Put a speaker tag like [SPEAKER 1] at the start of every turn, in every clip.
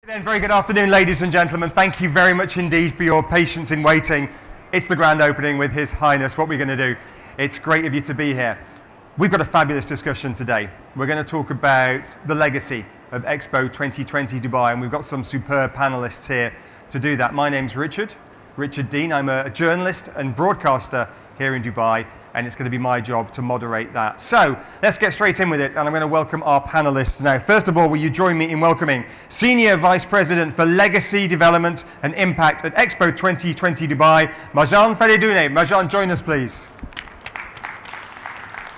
[SPEAKER 1] Then, very good afternoon, ladies and gentlemen. Thank you very much indeed for your patience in waiting. It's the grand opening with His Highness. What we're going to do, it's great of you to be here. We've got a fabulous discussion today. We're going to talk about the legacy of Expo 2020 Dubai, and we've got some superb panelists here to do that. My name's Richard Dean. I'm a journalist and broadcaster here in Dubai, and it's going to be my job to moderate that. So let's get straight in with it, and I'm going to welcome our panelists now. First of all, will you join me in welcoming Senior Vice President for Legacy Development and Impact at Expo 2020 Dubai, Marjan Faraidooni. Marjan, join us, please.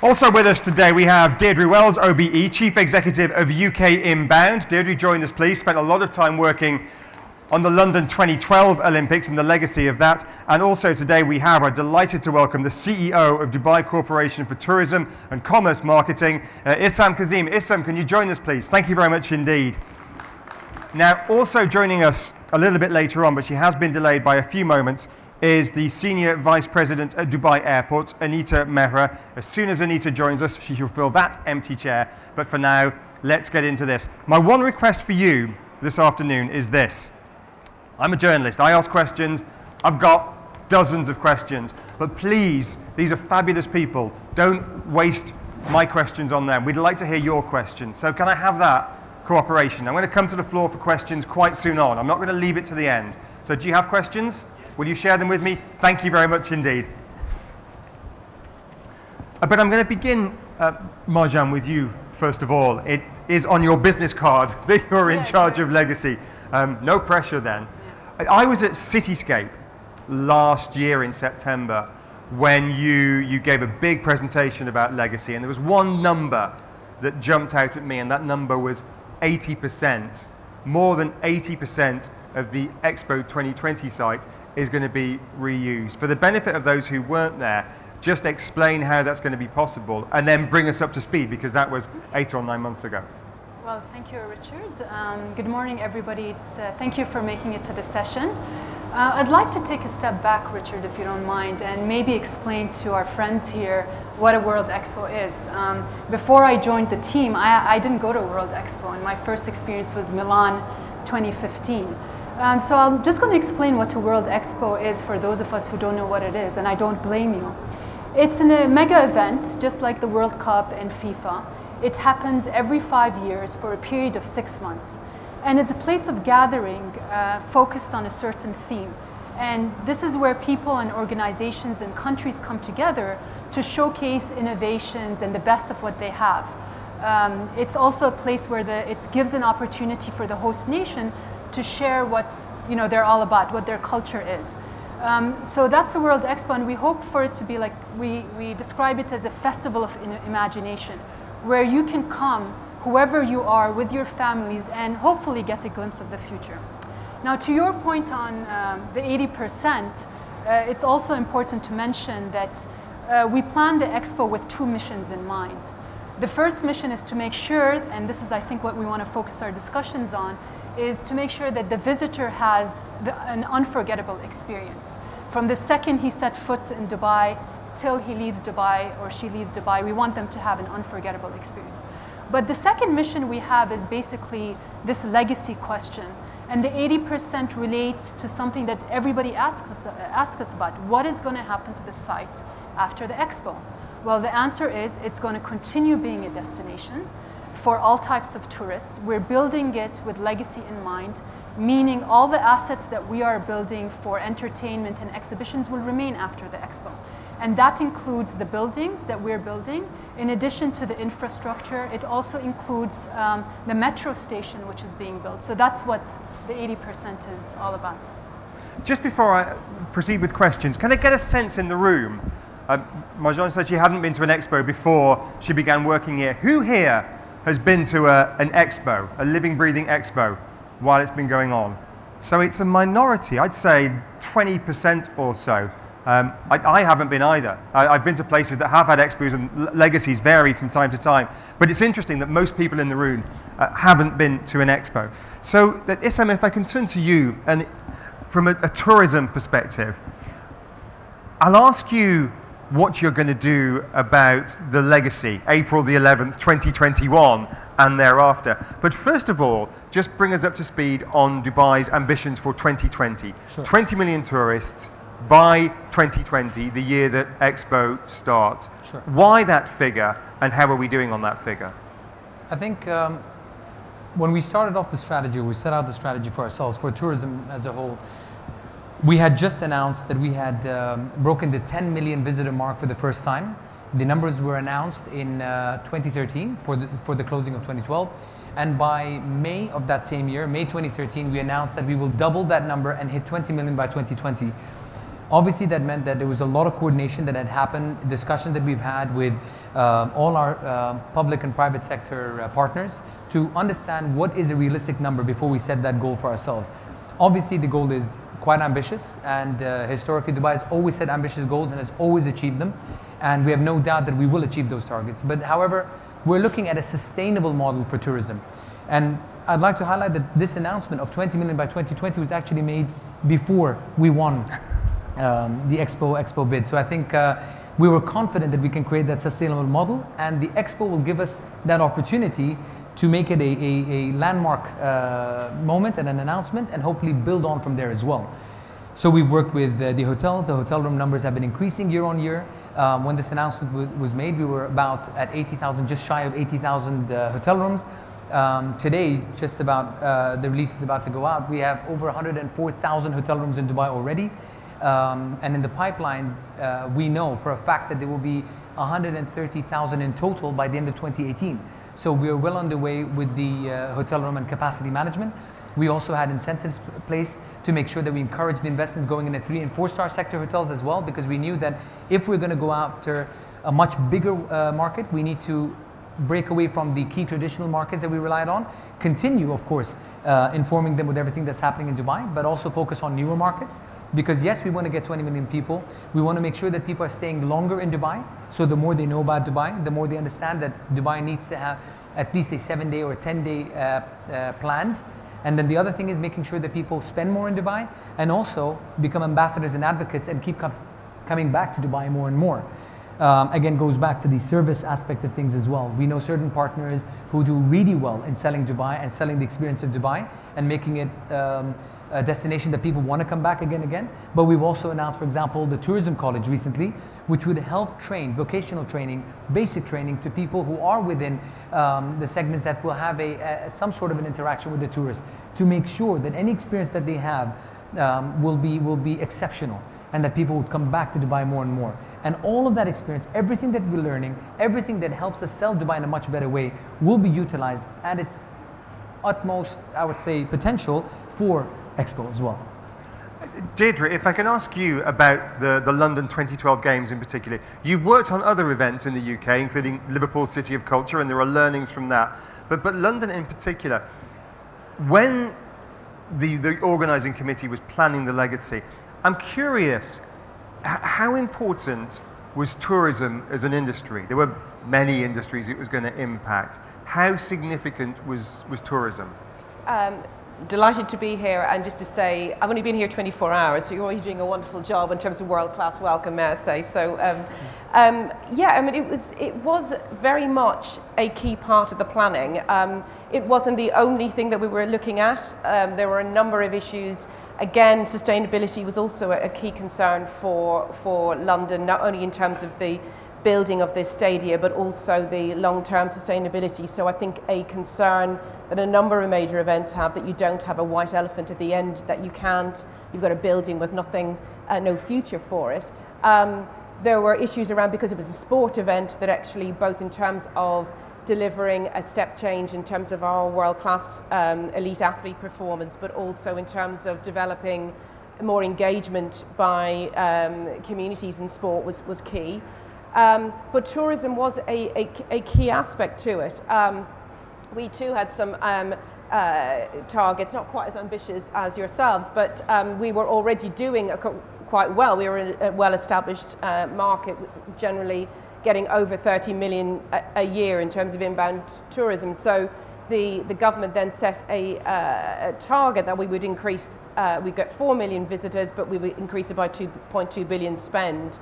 [SPEAKER 1] Also with us today, we have Deidre Wells, OBE, Chief Executive of UK Inbound. Deirdre, join us, please. Spent a lot of time working on the London 2012 Olympics and the legacy of that. And also today we are delighted to welcome the CEO of Dubai Corporation for Tourism and Commerce Marketing, Issam Kazim. Issam, can you join us, please? Thank you very much indeed. Now, also joining us a little bit later on, but she has been delayed by a few moments, is the Senior Vice President at Dubai Airport, Anita Mehra. As soon as Anita joins us, she will fill that empty chair. But for now, let's get into this. My one request for you this afternoon is this. I'm a journalist. I ask questions. I've got dozens of questions. But please, these are fabulous people. Don't waste my questions on them. We'd like to hear your questions. So can I have that cooperation? I'm going to come to the floor for questions quite soon on. I'm not going to leave it to the end. So do you have questions? Will you share them with me? Thank you very much indeed. But I'm going to begin, Marjan, with you first of all. It is on your business card that you're in charge of legacy. No pressure then. I was at Cityscape last year in September when you gave a big presentation about legacy, and there was one number that jumped out at me, and that number was 80%. More than 80% of the Expo 2020 site is going to be reused. For the benefit of those who weren't there, just explain how that's going to be possible, and then bring us up to speed, because that was 8 or 9 months ago.
[SPEAKER 2] Well, thank you, Richard. Good morning, everybody. Thank you for making it to the session. I'd like to take a step back, Richard, if you don't mind, and maybe explain to our friends here what a World Expo is. Before I joined the team, I didn't go to World Expo, and my first experience was Milan 2015. So I'm just going to explain what a World Expo is for those of us who don't know what it is, and I don't blame you. It's a mega event, just like the World Cup and FIFA. It happens every 5 years for a period of 6 months. And it's a place of gathering focused on a certain theme. And this is where people and organizations and countries come together to showcase innovations and the best of what they have. It's also a place where it gives an opportunity for the host nation to share what they're all about, what their culture is. So that's a World Expo, and we hope for it to be like, we describe it as a festival of imagination, where you can come, whoever you are, with your families, and hopefully get a glimpse of the future. Now, to your point on the 80%, it's also important to mention that we plan the Expo with 2 missions in mind. The first mission is to make sure, and this is, I think, what we want to focus our discussions on, is to make sure that the visitor has an unforgettable experience. From the second he set foot in Dubai till he leaves Dubai or she leaves Dubai, we want them to have an unforgettable experience. But the second mission we have is basically this legacy question. And the 80% relates to something that everybody asks us about. What is going to happen to the site after the Expo? Well, the answer is it's going to continue being a destination for all types of tourists. We're building it with legacy in mind, meaning all the assets that we are building for entertainment and exhibitions will remain after the Expo. And that includes the buildings that we're building. In addition to the infrastructure, it also includes the metro station, which is being built. So that's what the 80% is all about.
[SPEAKER 1] Just before I proceed with questions, can I get a sense in the room? Marjan said she hadn't been to an Expo before she began working here. Who here has been to an Expo, a living, breathing Expo, while it's been going on? So it's a minority, I'd say 20% or so. I haven't been either. I've been to places that have had Expos, and legacies vary from time to time. But it's interesting that most people in the room haven't been to an Expo. So, Issam, if I can turn to you, and from a tourism perspective, I'll ask you what you're going to do about the legacy, April the 11th, 2021, and thereafter. But first of all, just bring us up to speed on Dubai's ambitions for 2020.
[SPEAKER 3] Sure.
[SPEAKER 1] 20 million tourists by 2020, the year that Expo starts.
[SPEAKER 3] Sure.
[SPEAKER 1] Why that figure, and how are we doing on that figure?
[SPEAKER 3] I think when we started off the strategy, we set out the strategy for ourselves, for tourism as a whole, we had just announced that we had broken the 10 million visitor mark for the first time. The numbers were announced in 2013 for the closing of 2012. And by May of that same year, May 2013, we announced that we will double that number and hit 20 million by 2020. Obviously, that meant that there was a lot of coordination that had happened, discussion that we've had with all our public and private sector partners to understand what is a realistic number before we set that goal for ourselves. Obviously, the goal is quite ambitious, and historically, Dubai has always set ambitious goals and has always achieved them. And we have no doubt that we will achieve those targets. But however, we're looking at a sustainable model for tourism. And I'd like to highlight that this announcement of 20 million by 2020 was actually made before we won the Expo bid. So I think we were confident that we can create that sustainable model, and the Expo will give us that opportunity to make it a landmark moment and an announcement, and hopefully build on from there as well. So we've worked with the hotels. The hotel room numbers have been increasing year on year. When this announcement was made, we were about at 80,000, just shy of 80,000 hotel rooms. Today, just about, the release is about to go out, we have over 104,000 hotel rooms in Dubai already. And in the pipeline, we know for a fact that there will be 130,000 in total by the end of 2018. So we are well underway with the hotel room and capacity management. We also had incentives placed to make sure that we encourage the investments going in the 3- and 4-star sector hotels as well, because we knew that if we're going to go after a much bigger market, we need to break away from the key traditional markets that we relied on, continue, of course, informing them with everything that's happening in Dubai, but also focus on newer markets. Because yes, we want to get 20 million people. We want to make sure that people are staying longer in Dubai. So the more they know about Dubai, the more they understand that Dubai needs to have at least a 7-day or a 10-day planned. And then the other thing is making sure that people spend more in Dubai and also become ambassadors and advocates and keep coming back to Dubai more and more. Again, goes back to the service aspect of things as well. We know certain partners who do really well in selling Dubai and selling the experience of Dubai and making it a destination that people want to come back again. But we've also announced, for example, the tourism college recently, which would help train, vocational training, basic training to people who are within the segments that will have some sort of an interaction with the tourist, to make sure that any experience that they have will be exceptional, and that people would come back to Dubai more and more. And all of that experience, everything that we're learning, everything that helps us sell Dubai in a much better way, will be utilized at its utmost, I would say, potential for Expo as well.
[SPEAKER 1] Deidre, if I can ask you about the London 2012 Games in particular. You've worked on other events in the UK, including Liverpool City of Culture, and there are learnings from that. But London in particular, when the organising committee was planning the legacy, I'm curious, how important was tourism as an industry? There were many industries it was going to impact. How significant was tourism?
[SPEAKER 4] Delighted to be here, and just to say, I've only been here 24 hours, so you're already doing a wonderful job in terms of world-class welcome, may I say. So, yeah, I mean, it was very much a key part of the planning. It wasn't the only thing that we were looking at. There were a number of issues. Again, sustainability was also a key concern for London, not only in terms of the building of this stadia, but also the long-term sustainability. So I think a concern that a number of major events have, that you don't have a white elephant at the end, that you've got a building with nothing, no future for it. There were issues around, because it was a sport event, that actually both in terms of delivering a step change in terms of our world-class elite athlete performance, but also in terms of developing more engagement by communities in sport was key. But tourism was a key aspect to it. We too had some targets, not quite as ambitious as yourselves, but we were already doing quite well. We were in a well-established market, generally getting over 30 million a year in terms of inbound tourism. So the government then set a target that we would increase, we'd get 4 million visitors, but we would increase it by 2.2 billion spend.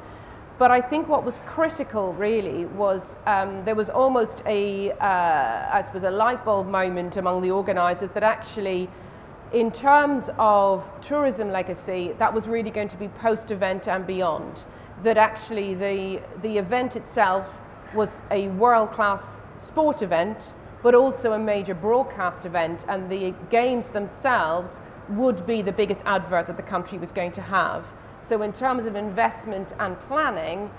[SPEAKER 4] But I think what was critical really was there was almost I suppose, a light bulb moment among the organisers that actually, in terms of tourism legacy, that was really going to be post-event and beyond. That actually the event itself was a world-class sport event, but also a major broadcast event, and the games themselves would be the biggest advert that the country was going to have. So in terms of investment and planning,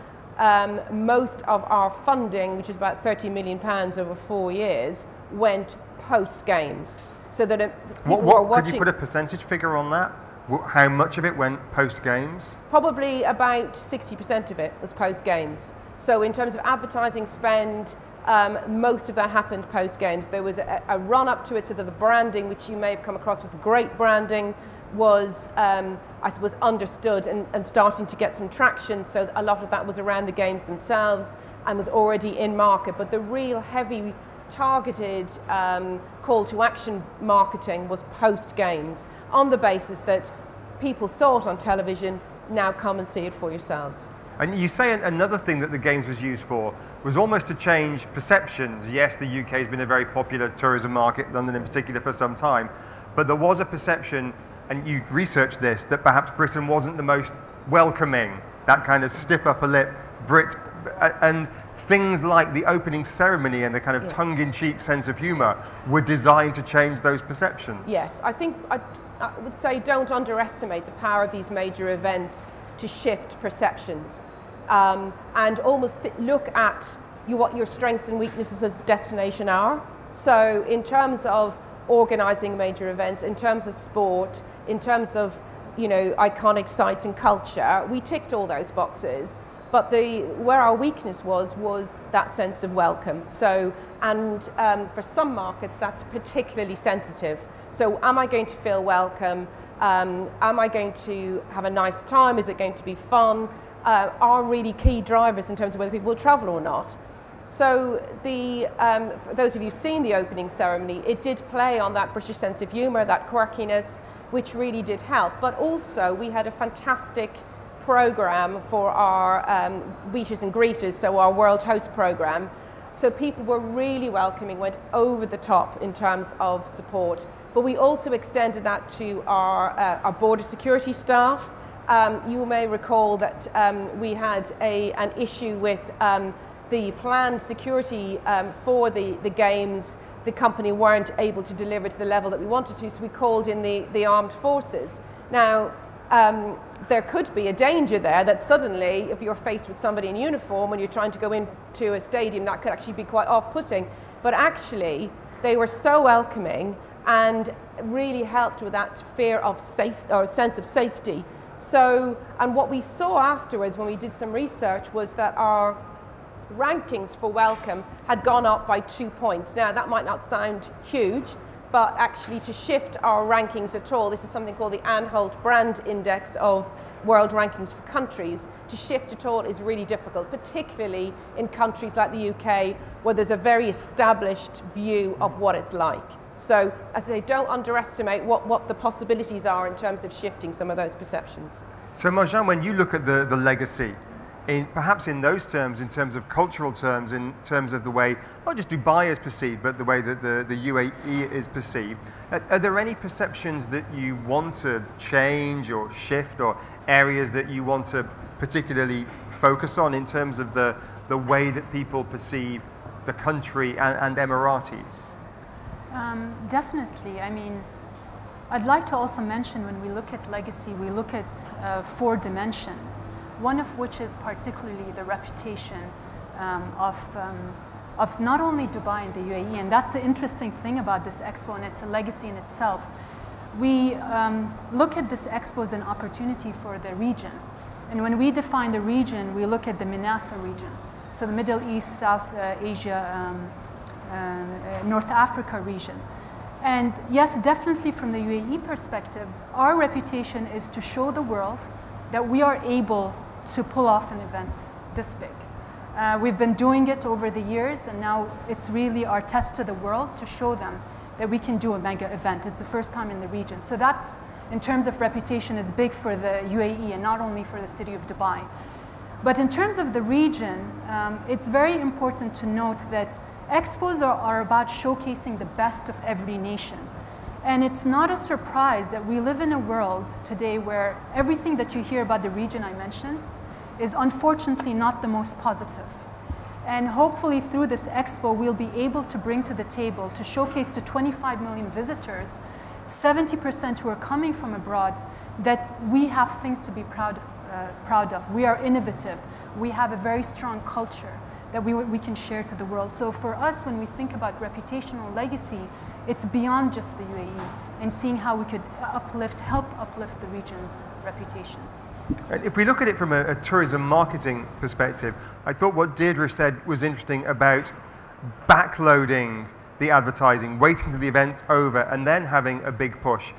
[SPEAKER 4] most of our funding, which is about £30 million over 4 years, went post-games. So that people were watching. Could you
[SPEAKER 1] put a percentage figure on that? How much of it went post-games?
[SPEAKER 4] Probably about 60% of it was post-games. So in terms of advertising spend, most of that happened post-games. There was a run-up to it, so that the branding, which you may have come across with great branding, was, I suppose, understood and starting to get some traction. So a lot of that was around the games themselves and was already in market. But the real heavy targeted call to action marketing was post-games, on the basis that people saw it on television, now come and see it for yourselves.
[SPEAKER 1] And you say another thing that the Games was used for was almost to change perceptions. Yes, the UK has been a very popular tourism market, London in particular, for some time, but there was a perception, and you researched this, that perhaps Britain wasn't the most welcoming, that kind of stiff upper lip Brit, and things like the opening ceremony and the kind of tongue-in-cheek sense of humour were designed to change those perceptions.
[SPEAKER 4] Yes, I think I would say don't underestimate the power of these major events to shift perceptions, and almost look at what your strengths and weaknesses as a destination are. So in terms of organising major events, in terms of sport, in terms of, you know, iconic sites and culture, we ticked all those boxes. But where our weakness was that sense of welcome. So, and for some markets, that's particularly sensitive. So am I going to feel welcome? Am I going to have a nice time? Is it going to be fun? Are really key drivers in terms of whether people will travel or not. So for those of you who've seen the opening ceremony, it did play on that British sense of humour, that quirkiness, which really did help. But also we had a fantastic program for our meeters and greeters, so our World Host program. So people were really welcoming, went over the top in terms of support. But we also extended that to our border security staff. You may recall that we had an issue with the planned security for the Games. The company weren't able to deliver to the level that we wanted to, so we called in the armed forces. Now, there could be a danger there that suddenly, if you're faced with somebody in uniform when you're trying to go into a stadium, that could actually be quite off-putting. But actually, they were so welcoming and really helped with that fear of sense of safety. So, and what we saw afterwards when we did some research was that our rankings for welcome had gone up by 2 points. Now, that might not sound huge, but actually to shift our rankings at all, this is something called the Anhalt Brand Index of world rankings for countries. To shift at all is really difficult, particularly in countries like the UK, where there's a very established view of what it's like. So, as I say, don't underestimate what the possibilities are in terms of shifting some of those perceptions.
[SPEAKER 1] So Marjan, when you look at the legacy, perhaps in those terms, in terms of cultural terms, in terms of the way not just Dubai is perceived, but the way that the UAE is perceived, are there any perceptions that you want to change or shift, or areas that you want to particularly focus on in terms of the way that people perceive the country and Emiratis?
[SPEAKER 2] Definitely. I mean, I'd like to also mention, when we look at legacy, we look at 4 dimensions. One of which is particularly the reputation of not only Dubai and the UAE, and that's the interesting thing about this Expo, and it's a legacy in itself. We look at this Expo as an opportunity for the region, and when we define the region, we look at the MENASA region, so the Middle East, South Asia, North Africa region. And yes, definitely from the UAE perspective, our reputation is to show the world that we are able to pull off an event this big. We've been doing it over the years, and now it's really our test to the world to show them that we can do a mega event. It's the first time in the region. So that's, in terms of reputation, is big for the UAE and not only for the city of Dubai. But in terms of the region, it's very important to note that Expos are about showcasing the best of every nation. And it's not a surprise that we live in a world today where everything that you hear about the region I mentioned is unfortunately not the most positive. And hopefully through this Expo, we'll be able to bring to the table, to showcase to 25 million visitors, 70% who are coming from abroad, that we have things to be proud of. We are innovative. We have a very strong culture that we can share to the world. So for us, when we think about reputational legacy, it's beyond just the UAE, and seeing how we could help uplift the region's reputation.
[SPEAKER 1] If we look at it from a tourism marketing perspective, I thought what Deidre said was interesting about backloading the advertising, waiting till the event's over, and then having a big push.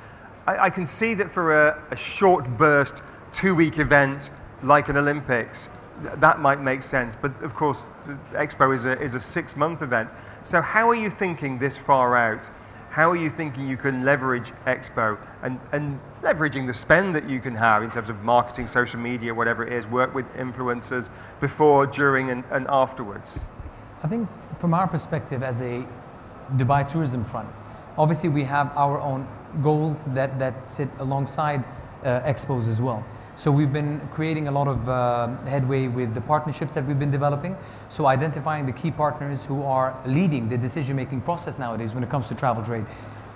[SPEAKER 1] I can see that for a short burst, 2-week event like an Olympics, that might make sense. But of course, the Expo is a 6-month event. So how are you thinking this far out? How are you thinking you can leverage Expo and leveraging the spend that you can have in terms of marketing, social media, whatever it is, work with influencers before, during, and afterwards?
[SPEAKER 3] I think from our perspective as a Dubai tourism front, obviously we have our own goals that sit alongside Expos as well. So we've been creating a lot of headway with the partnerships that we've been developing. So identifying the key partners who are leading the decision-making process nowadays when it comes to travel trade.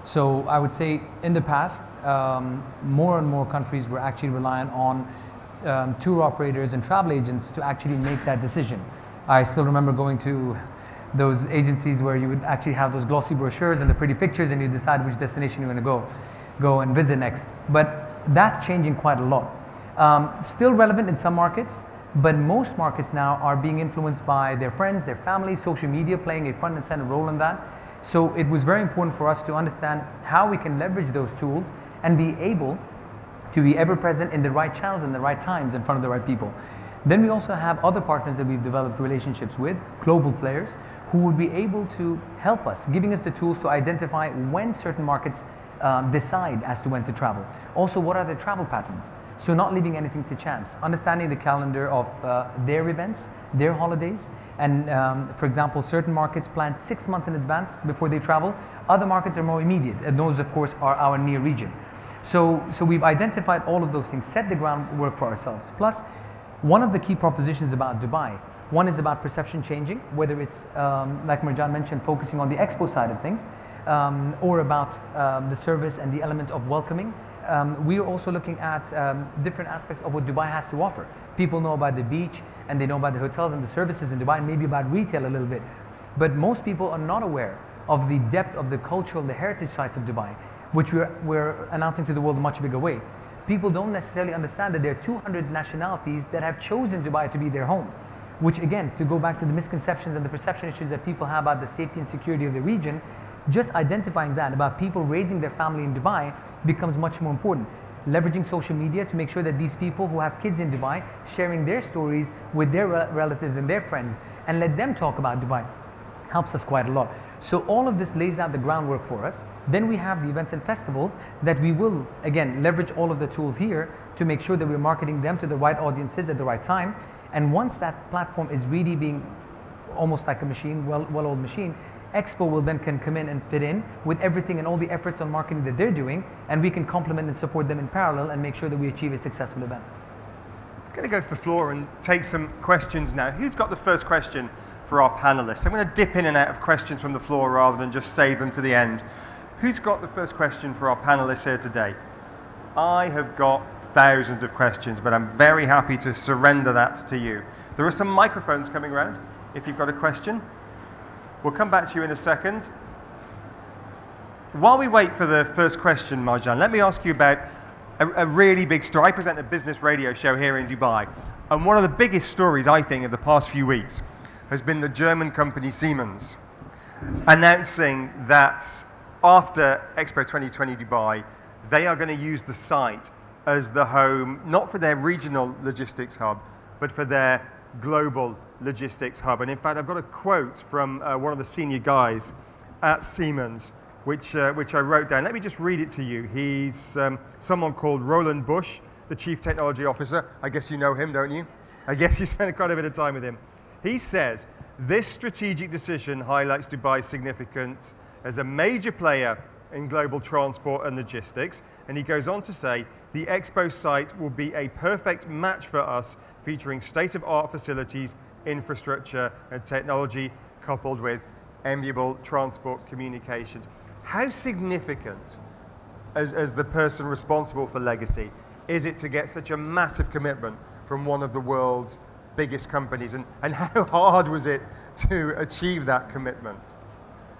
[SPEAKER 3] So I would say in the past, more and more countries were actually reliant on tour operators and travel agents to actually make that decision. I still remember going to those agencies where you would actually have those glossy brochures and the pretty pictures, and you decide which destination you want to go and visit next. But that's changing quite a lot. Still relevant in some markets, but most markets now are being influenced by their friends, their families, social media playing a front and center role in that. So it was very important for us to understand how we can leverage those tools and be able to be ever present in the right channels and the right times in front of the right people. Then we also have other partners that we've developed relationships with, global players, who would be able to help us, giving us the tools to identify when certain markets decide as to when to travel. Also, what are their travel patterns? So not leaving anything to chance, understanding the calendar of their events, their holidays, and for example, certain markets plan 6 months in advance before they travel. Other markets are more immediate, and those of course are our near region. So we've identified all of those things, set the groundwork for ourselves. Plus, one of the key propositions about Dubai, one is about perception changing, whether it's, like Marjan mentioned, focusing on the Expo side of things, or about the service and the element of welcoming. We are also looking at different aspects of what Dubai has to offer. People know about the beach and they know about the hotels and the services in Dubai, and maybe about retail a little bit. But most people are not aware of the depth of the cultural, the heritage sites of Dubai, which we're announcing to the world in a much bigger way. People don't necessarily understand that there are 200 nationalities that have chosen Dubai to be their home, which again, to go back to the misconceptions and the perception issues that people have about the safety and security of the region, just identifying that about people raising their family in Dubai becomes much more important. Leveraging social media to make sure that these people who have kids in Dubai, sharing their stories with their relatives and their friends, and let them talk about Dubai, helps us quite a lot. So all of this lays out the groundwork for us. Then we have the events and festivals that we will, again, leverage all of the tools here to make sure that we're marketing them to the right audiences at the right time. And once that platform is really being almost like a machine, well-oiled machine, Expo will then can come in and fit in with everything and all the efforts on marketing that they're doing, and we can complement and support them in parallel and make sure that we achieve a successful event.
[SPEAKER 1] I'm going to go to the floor and take some questions now. Who's got the first question for our panelists? I'm going to dip in and out of questions from the floor rather than just save them to the end. Who's got the first question for our panelists here today? I have got thousands of questions, but I'm very happy to surrender that to you. There are some microphones coming around if you've got a question. We'll come back to you in a second. While we wait for the first question, Marjan, let me ask you about a really big story. I present a business radio show here in Dubai, and one of the biggest stories, I think, of the past few weeks has been the German company Siemens announcing that after Expo 2020 Dubai, they are going to use the site as the home, not for their regional logistics hub, but for their global logistics hub. And in fact, I've got a quote from one of the senior guys at Siemens, which I wrote down. Let me just read it to you. He's someone called Roland Busch, the Chief Technology Officer. I guess you know him, don't you? I guess you spent quite a bit of time with him. He says, this strategic decision highlights Dubai's significance as a major player in global transport and logistics. And he goes on to say, the Expo site will be a perfect match for us, featuring state-of-art facilities, infrastructure, and technology, coupled with enviable transport communications. How significant, as the person responsible for legacy, is it to get such a massive commitment from one of the world's biggest companies, and how hard was it to achieve that commitment?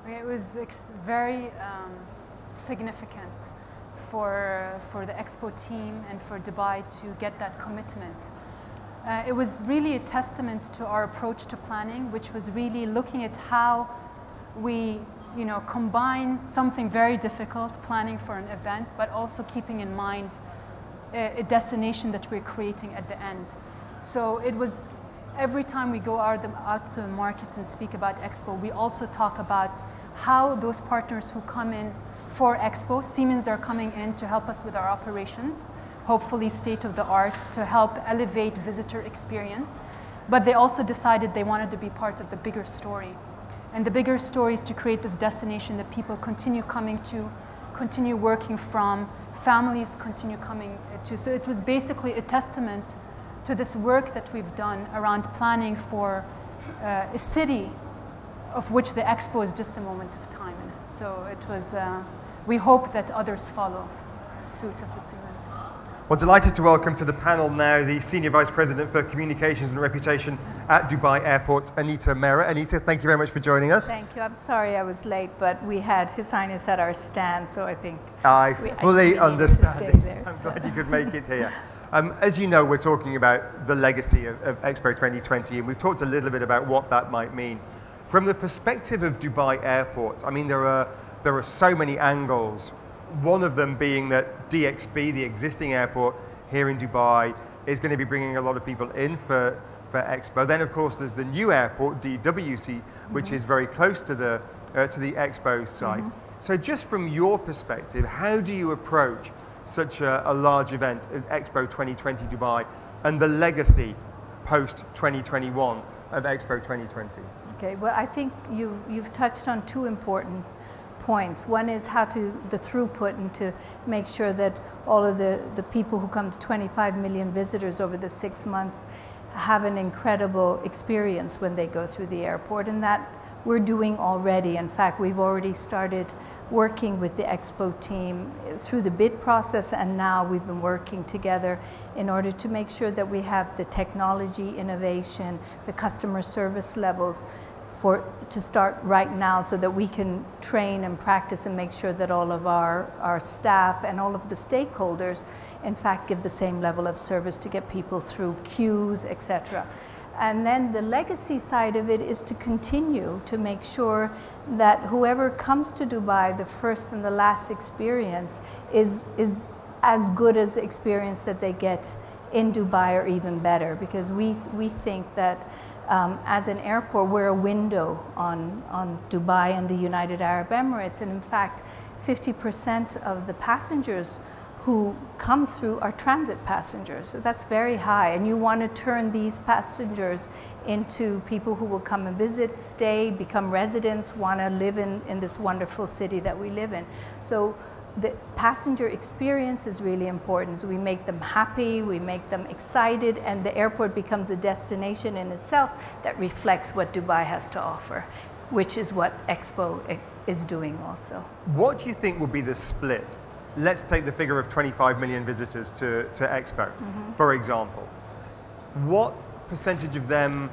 [SPEAKER 2] It was very significant for the Expo team and for Dubai to get that commitment. It was really a testament to our approach to planning, which was really looking at how we combine something very difficult, planning for an event, but also keeping in mind a destination that we're creating at the end. So it was, every time we go out to the market and speak about Expo, we also talk about how those partners who come in for Expo, Siemens are coming in to help us with our operations, hopefully state of the art, to help elevate visitor experience. But they also decided they wanted to be part of the bigger story. And the bigger story is to create this destination that people continue coming to, continue working from, families continue coming to. So it was basically a testament to this work that we've done around planning for a city of which the Expo is just a moment of time in it. So it was, we hope that others follow suit of the Siemens.
[SPEAKER 1] Well, delighted to welcome to the panel now the Senior Vice President for Communications and Reputation at Dubai Airport, Anita Mehra. Anita, thank you very much for joining us.
[SPEAKER 5] Thank you. I'm sorry I was late, but we had His Highness at our stand, so I think
[SPEAKER 1] I fully understand.
[SPEAKER 5] There,
[SPEAKER 1] I'm glad you could make it here. As you know, we're talking about the legacy of Expo 2020, and we've talked a little bit about what that might mean. From the perspective of Dubai Airport, I mean, there are so many angles. One of them being that DXB, the existing airport here in Dubai, is going to be bringing a lot of people in for Expo. Then, of course, there's the new airport, DWC, which is very close to the Expo site. So just from your perspective, how do you approach such a large event as Expo 2020 Dubai and the legacy post-2021 of Expo 2020?
[SPEAKER 5] Okay, well, I think you've touched on two important points. One is the throughput, and to make sure that all of the people who come to 25 million visitors over the 6 months have an incredible experience when they go through the airport, and that we're doing already. In fact, we've already started working with the Expo team through the bid process, and now we've been working together in order to make sure that we have the technology, innovation, the customer service levels to start right now, so that we can train and practice and make sure that all of our staff and all of the stakeholders in fact give the same level of service to get people through queues, etc. And then the legacy side of it is to continue to make sure that whoever comes to Dubai, the first and the last experience is as good as the experience that they get in Dubai, or even better, because we think that as an airport, we're a window on Dubai and the United Arab Emirates. And in fact, 50% of the passengers who come through are transit passengers. So that's very high. And you want to turn these passengers into people who will come and visit, stay, become residents, want to live in this wonderful city that we live in. So the passenger experience is really important. So we make them happy, we make them excited, and the airport becomes a destination in itself that reflects what Dubai has to offer, which is what Expo is doing also.
[SPEAKER 1] What do you think will be the split? Let's take the figure of 25 million visitors to Expo, for example. What percentage of them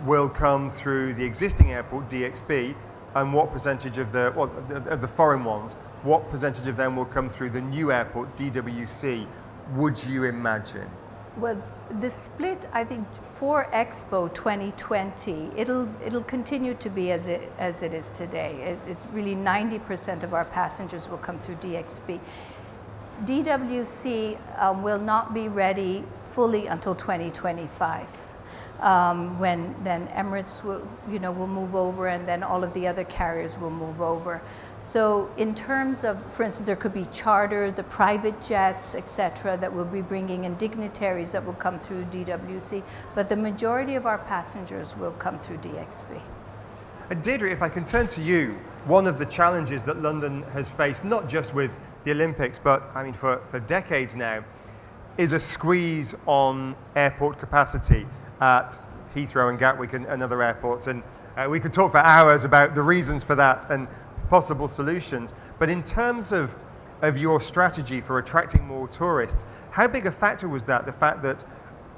[SPEAKER 1] will come through the existing airport, DXB, and what percentage of the foreign ones, what percentage of them will come through the new airport, DWC, would you imagine?
[SPEAKER 5] Well, the split, I think, for Expo 2020, it'll continue to be as it is today. It's really 90% of our passengers will come through DXB. DWC will not be ready fully until 2025. when then Emirates will move over, and then all of the other carriers will move over. So in terms of, for instance, there could be charter, the private jets, etc., that will be bringing in dignitaries that will come through DWC, but the majority of our passengers will come through DXB.
[SPEAKER 1] And Deidre, if I can turn to you, one of the challenges that London has faced, not just with the Olympics, but I mean for decades now, is a squeeze on airport capacity at Heathrow and Gatwick and other airports. And we could talk for hours about the reasons for that and possible solutions. But in terms of your strategy for attracting more tourists, how big a factor was that? The fact that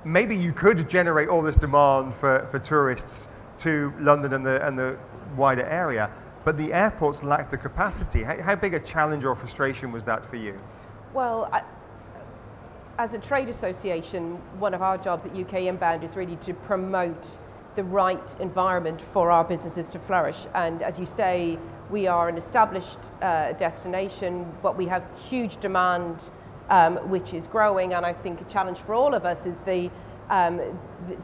[SPEAKER 1] maybe you could generate all this demand for tourists to London and the wider area, but the airports lacked the capacity. How big a challenge or frustration was that for you?
[SPEAKER 4] Well, as a trade association, one of our jobs at UK Inbound is really to promote the right environment for our businesses to flourish. And as you say, we are an established destination, but we have huge demand, which is growing. And I think a challenge for all of us is the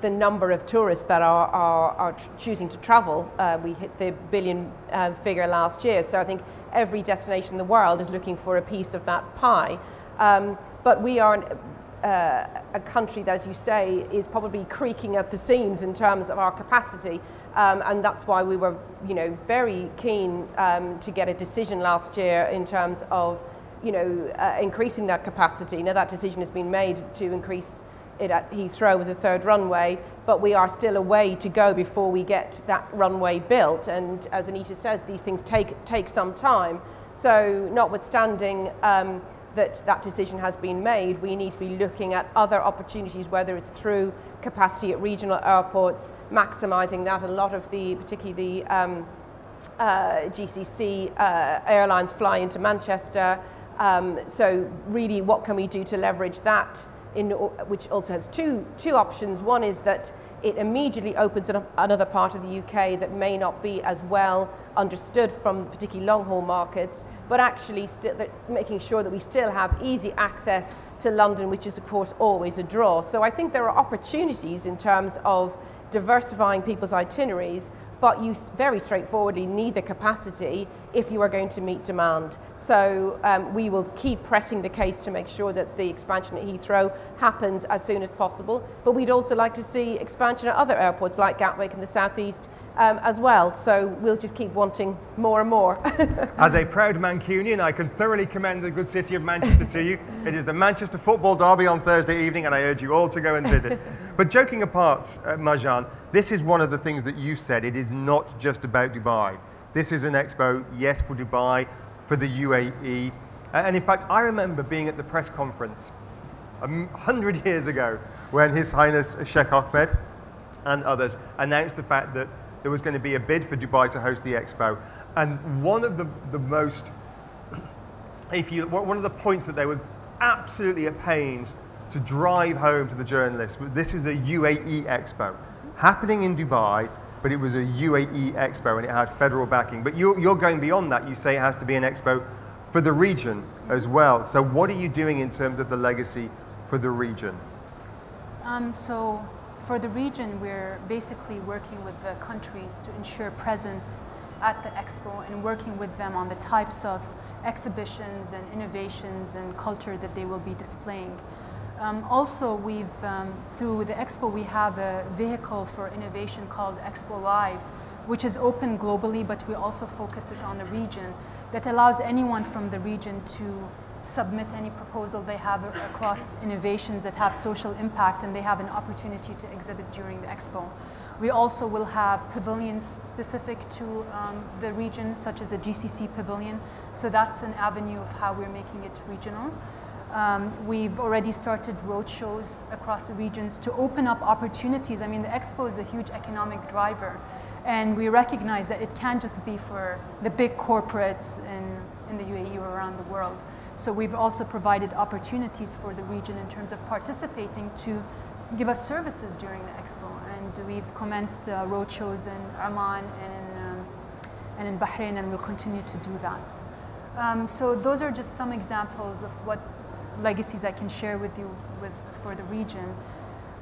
[SPEAKER 4] number of tourists that are choosing to travel. We hit the billion figure last year, so I think every destination in the world is looking for a piece of that pie. But we are a country that, as you say, is probably creaking at the seams in terms of our capacity, and that's why we were, very keen to get a decision last year in terms of, increasing that capacity. Now that decision has been made to increase it at Heathrow with a third runway, but we are still a way to go before we get that runway built. And as Anita says, these things take some time. So notwithstanding that decision has been made, we need to be looking at other opportunities, whether it's through capacity at regional airports, maximising that. A lot of particularly the GCC airlines fly into Manchester. So really, what can we do to leverage that? Which also has two options. One is that it immediately opens up another part of the UK that may not be as well understood from particularly long-haul markets, but actually making sure that we still have easy access to London, which is of course always a draw. So I think there are opportunities in terms of diversifying people's itineraries, but you very straightforwardly need the capacity if you are going to meet demand. So we will keep pressing the case to make sure that the expansion at Heathrow happens as soon as possible, but we'd also like to see expansion at other airports like Gatwick in the southeast as well. So we'll just keep wanting more and more.
[SPEAKER 1] As a proud Mancunian, I can thoroughly commend the good city of Manchester to you. It is the Manchester football derby on Thursday evening, and I urge you all to go and visit. But joking apart, Marjan, this is one of the things that you said. It is not just about Dubai. This is an expo, yes, for Dubai, for the UAE. And in fact, I remember being at the press conference 100 years ago when His Highness Sheikh Ahmed and others announced the fact that there was going to be a bid for Dubai to host the expo. And one of the most, one of the points that they were absolutely at pains to drive home to the journalists, this was a UAE expo happening in Dubai, but it was a UAE expo and it had federal backing. But you're going beyond that. You say it has to be an expo for the region as well. So what are you doing in terms of the legacy for the region?
[SPEAKER 2] So for the region, we're basically working with the countries to ensure presence at the Expo and working with them on the types of exhibitions and innovations and culture that they will be displaying. Also, through the Expo, we have a vehicle for innovation called Expo Live, which is open globally, but we also focus it on the region, that allows anyone from the region to submit any proposal they have across innovations that have social impact, and they have an opportunity to exhibit during the Expo. We also will have pavilions specific to the region, such as the GCC pavilion. So that's an avenue of how we're making it regional. We've already started roadshows across the regions to open up opportunities. I mean, the Expo is a huge economic driver, and we recognize that it can't just be for the big corporates in the UAE or around the world. So we've also provided opportunities for the region in terms of participating to give us services during the Expo. And we've commenced roadshows in Oman and in Bahrain, and we'll continue to do that. So those are just some examples of what legacies I can share with you for the region.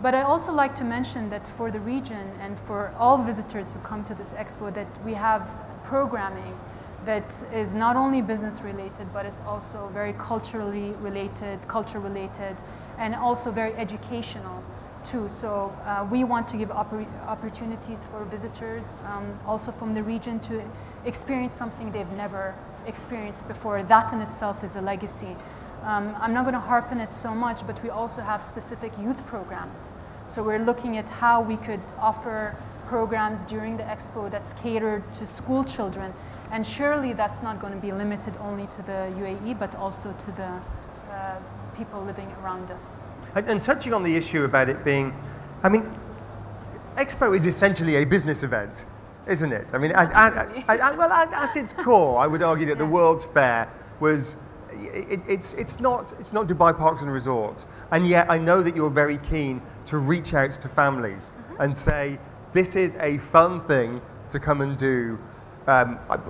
[SPEAKER 2] But I also like to mention that for the region and for all visitors who come to this expo, that we have programming that is not only business related, but it's also very culturally related, culture related, and also very educational too. So we want to give opportunities for visitors also from the region to experience something they've never experienced before. That in itself is a legacy. I'm not going to harp on it so much, but we also have specific youth programs. So we're looking at how we could offer programs during the expo that's catered to school children. And surely that's not going to be limited only to the UAE, but also to the people living around us.
[SPEAKER 1] And touching on the issue about it being, I mean, Expo is essentially a business event, isn't it? I mean, at its core, I would argue that the World's Fair was, it's not Dubai Parks and Resorts. And yet I know that you're very keen to reach out to families and say, this is a fun thing to come and do,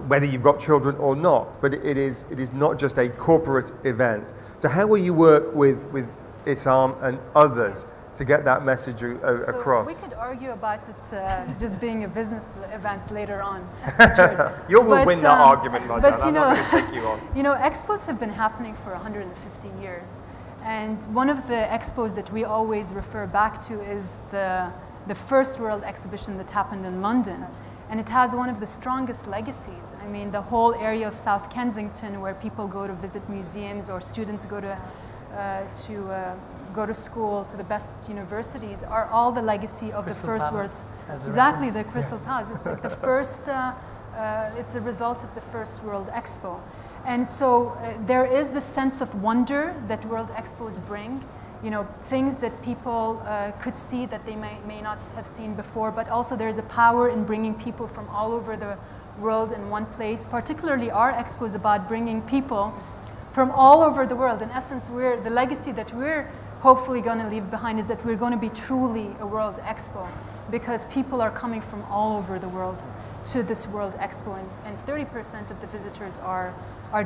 [SPEAKER 1] whether you've got children or not, but it is not just a corporate event. So how will you work with Issam and others to get that message across?
[SPEAKER 2] We could argue about it just being a business event later on.
[SPEAKER 1] You will win that argument, Marjan.
[SPEAKER 2] But
[SPEAKER 1] I'm not going to take you on.
[SPEAKER 2] You know, expos have been happening for 150 years. And one of the expos that we always refer back to is the first World Exhibition that happened in London. And it has one of the strongest legacies. I mean, the whole area of South Kensington, where people go to visit museums or students go to school to the best universities, are all the legacy of
[SPEAKER 3] Crystal
[SPEAKER 2] the first
[SPEAKER 3] Palace,
[SPEAKER 2] World. Exactly, the Crystal Palace. It's like the first. It's a result of the first World Expo, and so there is the sense of wonder that World Expos bring. You know, things that people could see that they may not have seen before, but also there's a power in bringing people from all over the world in one place. Particularly our expo is about bringing people from all over the world. In essence, the legacy that we're hopefully going to leave behind is that we're going to be truly a World Expo, because people are coming from all over the world to this World Expo, and 30% of the visitors are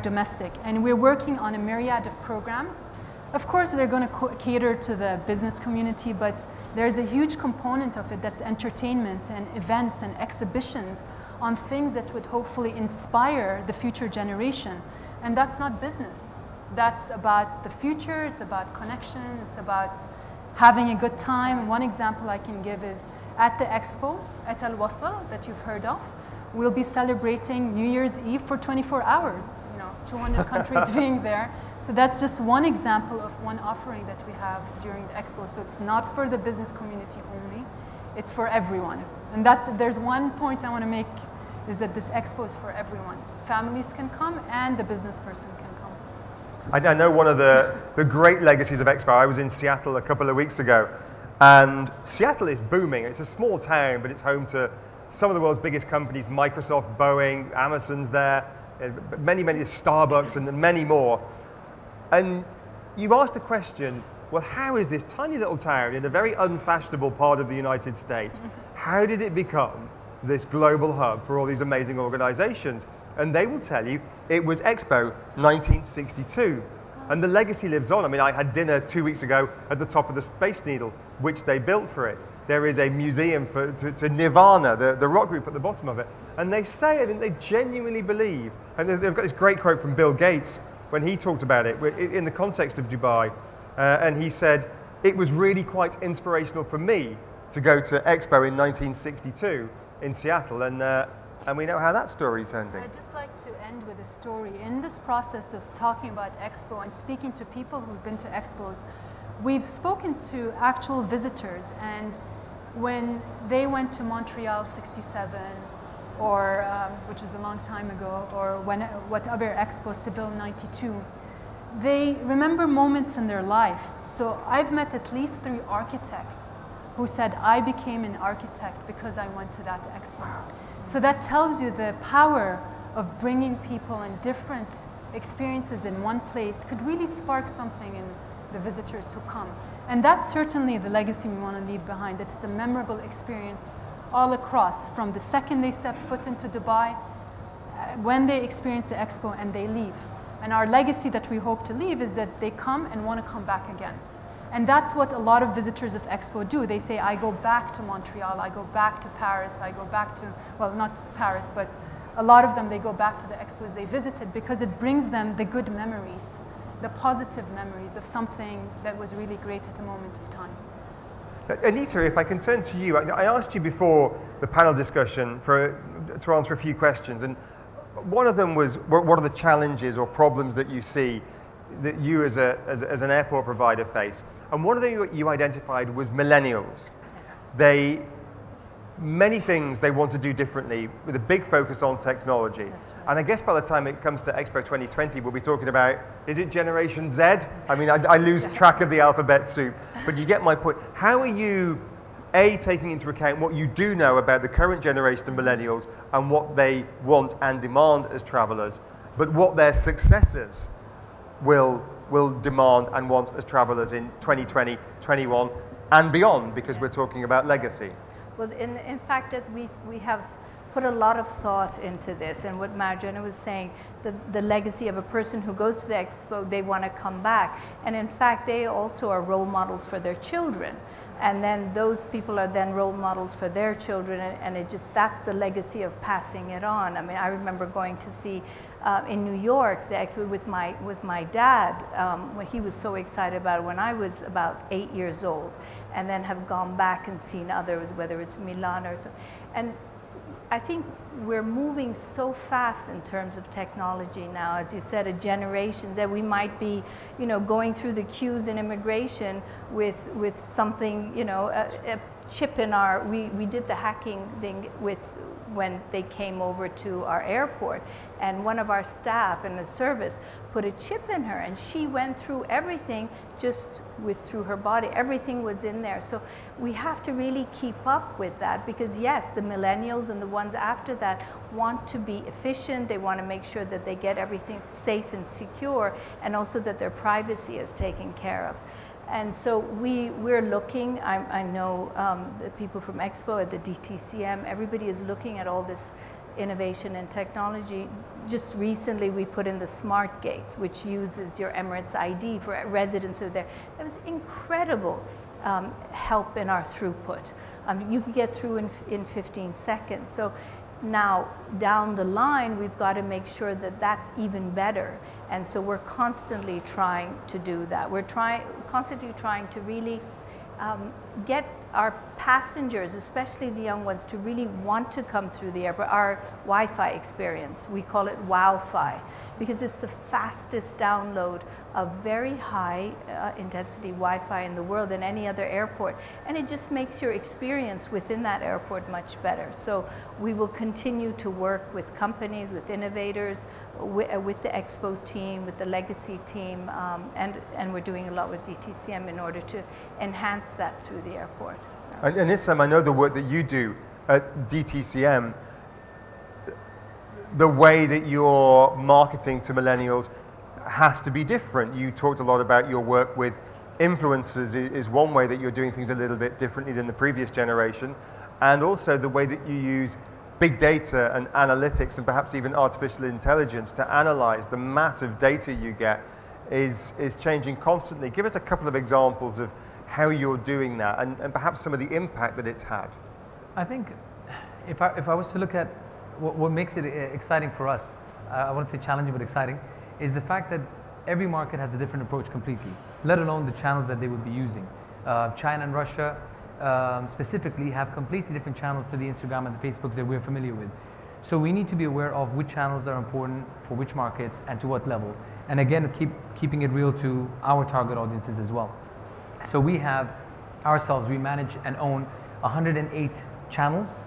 [SPEAKER 2] domestic. And we're working on a myriad of programs. Of course, they're going to cater to the business community, but there's a huge component of it that's entertainment and events and exhibitions on things that would hopefully inspire the future generation. And that's not business. That's about the future, it's about connection, it's about having a good time. One example I can give is at the Expo, at Al Wasl, that you've heard of, we'll be celebrating New Year's Eve for 24 hours, 200 countries being there. So that's just one example of one offering that we have during the Expo. So it's not for the business community only, it's for everyone. And if there's one point I want to make, is that this Expo is for everyone. Families can come and the business person can come.
[SPEAKER 1] I know one of the great legacies of Expo. I was in Seattle a couple of weeks ago, and Seattle is booming. It's a small town, but it's home to some of the world's biggest companies: Microsoft, Boeing, Amazon's there, many Starbucks, and many more. And you've asked the question, well, how is this tiny little town in a very unfashionable part of the United States, how did it become this global hub for all these amazing organizations? And they will tell you it was Expo 1962. And the legacy lives on. I mean, I had dinner 2 weeks ago at the top of the Space Needle, which they built for it. There is a museum to Nirvana, the rock group, at the bottom of it. And they say it, and they genuinely believe. And they've got this great quote from Bill Gates when he talked about it in the context of Dubai. And he said, it was really quite inspirational for me to go to Expo in 1962 in Seattle. And we know how that story is ending.
[SPEAKER 2] I'd just like to end with a story. In this process of talking about Expo and speaking to people who've been to Expos, we've spoken to actual visitors, and when they went to Montreal 67, or which was a long time ago, or whatever Expo, Seville 92, they remember moments in their life. So I've met at least 3 architects who said, I became an architect because I went to that Expo. So that tells you the power of bringing people in different experiences in one place could really spark something in the visitors who come. And that's certainly the legacy we want to leave behind, that it's a memorable experience all across, from the second they step foot into Dubai, when they experience the Expo, and they leave. And our legacy that we hope to leave is that they come and want to come back again. And that's what a lot of visitors of Expo do. They say, I go back to Montreal, I go back to Paris, I go back to, well, not Paris, but a lot of them, they go back to the expos they visited because it brings them the good memories, the positive memories of something that was really great at a moment of time.
[SPEAKER 1] Anita, if I can turn to you, I asked you before the panel discussion to answer a few questions, and one of them was, what are the challenges or problems that you see that you as an airport provider face? And one of them you identified was millennials. Yes. Many things they want to do differently with a big focus on technology.
[SPEAKER 5] That's right.
[SPEAKER 1] And I guess by the time it comes to Expo 2020, we'll be talking about, is it Generation Z? I mean, I lose track of the alphabet soup, but you get my point. How are you, A, taking into account what you do know about the current generation of millennials and what they want and demand as travelers, but what their successors will demand and want as travelers in 2020, 21 and beyond, because we're talking about legacy?
[SPEAKER 5] Well, in fact, as we have put a lot of thought into this, and what Marjan was saying, the legacy of a person who goes to the Expo, they want to come back. And in fact, they also are role models for their children. And then those people are then role models for their children, and that's the legacy of passing it on. I mean, I remember going to see in New York the Expo with my dad, when he was so excited about it when I was about 8 years old, and then have gone back and seen others, whether it's Milan or so. And I think we're moving so fast in terms of technology now, as you said, a generations that we might be, going through the queues in immigration with something, a chip in our. We did the hacking thing when they came over to our airport, and one of our staff in the service put a chip in her, and she went through everything just through her body. Everything was in there. So we have to really keep up with that, because yes, the millennials and the ones after that want to be efficient. They want to make sure that they get everything safe and secure, and also that their privacy is taken care of. And so we're looking, I know the people from Expo at the DTCM, everybody is looking at all this innovation and technology. Just recently we put in the smart gates, which uses your Emirates ID for residents who are there. That was incredible help in our throughput. You can get through in 15 seconds. So now down the line, we've got to make sure that that's even better. And so we're constantly trying to do that. We're constantly trying to really get our passengers, especially the young ones, to really want to come through the airport. Our Wi-Fi experience, we call it Wow-Fi, because it's the fastest download of very high intensity Wi-Fi in the world than any other airport. And it just makes your experience within that airport much better. So we will continue to work with companies, with innovators, with the Expo team, with the legacy team, and we're doing a lot with DTCM in order to enhance that through the airport.
[SPEAKER 1] And Issam, I know the work that you do at DTCM, the way that you're marketing to millennials has to be different. You talked a lot about your work with influencers is one way that you're doing things a little bit differently than the previous generation, and also the way that you use big data and analytics and perhaps even artificial intelligence to analyze the massive data you get is changing constantly. Give us a couple of examples of how you're doing that, and perhaps some of the impact that it's had.
[SPEAKER 3] I think if I was to look at what makes it exciting for us, I wouldn't say challenging but exciting, is the fact that every market has a different approach completely, let alone the channels that they would be using. China and Russia specifically have completely different channels to the Instagram and the Facebooks that we're familiar with. So we need to be aware of which channels are important for which markets and to what level. And again, keeping it real to our target audiences as well. So we have ourselves, we manage and own 108 channels.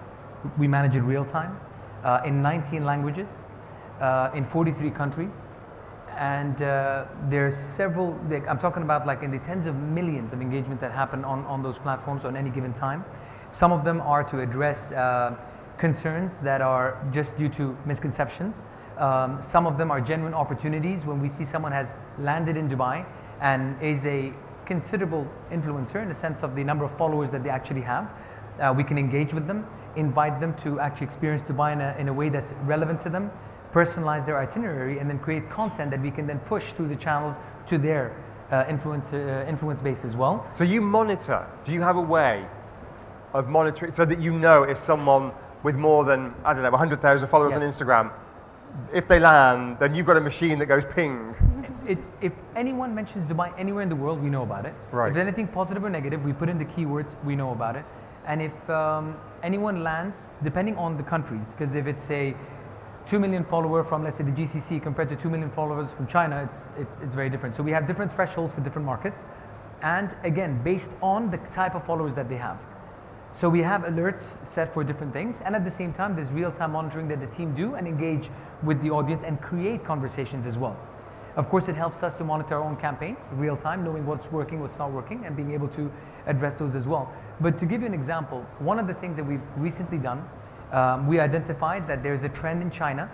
[SPEAKER 3] We manage it real time in 19 languages, in 43 countries. And there's several, I'm talking about like in the tens of millions of engagement that happen on those platforms on any given time. Some of them are to address concerns that are just due to misconceptions. Some of them are genuine opportunities when we see someone has landed in Dubai and is a considerable influencer in the sense of the number of followers that they actually have. We can engage with them, invite them to actually experience Dubai in a way that's relevant to them, personalize their itinerary, and then create content that we can then push through the channels to their influence based as well.
[SPEAKER 1] So you monitor. Do you have a way of monitoring so that you know if someone with more than, I don't know, 100,000 followers on Instagram, if they land, then you've got a machine that goes ping?
[SPEAKER 3] If anyone mentions Dubai anywhere in the world, we know about it.
[SPEAKER 1] Right.
[SPEAKER 3] If there's anything positive or negative, we put in the keywords, we know about it. And if anyone lands, depending on the countries, because if it's a 2 million follower from, let's say, the GCC compared to 2 million followers from China, it's very different. So we have different thresholds for different markets. And again, based on the type of followers that they have. So we have alerts set for different things. And at the same time, there's real-time monitoring that the team do and engage with the audience and create conversations as well. Of course, it helps us to monitor our own campaigns real-time, knowing what's working, what's not working, and being able to address those as well. But to give you an example, one of the things that we've recently done, we identified that there's a trend in China,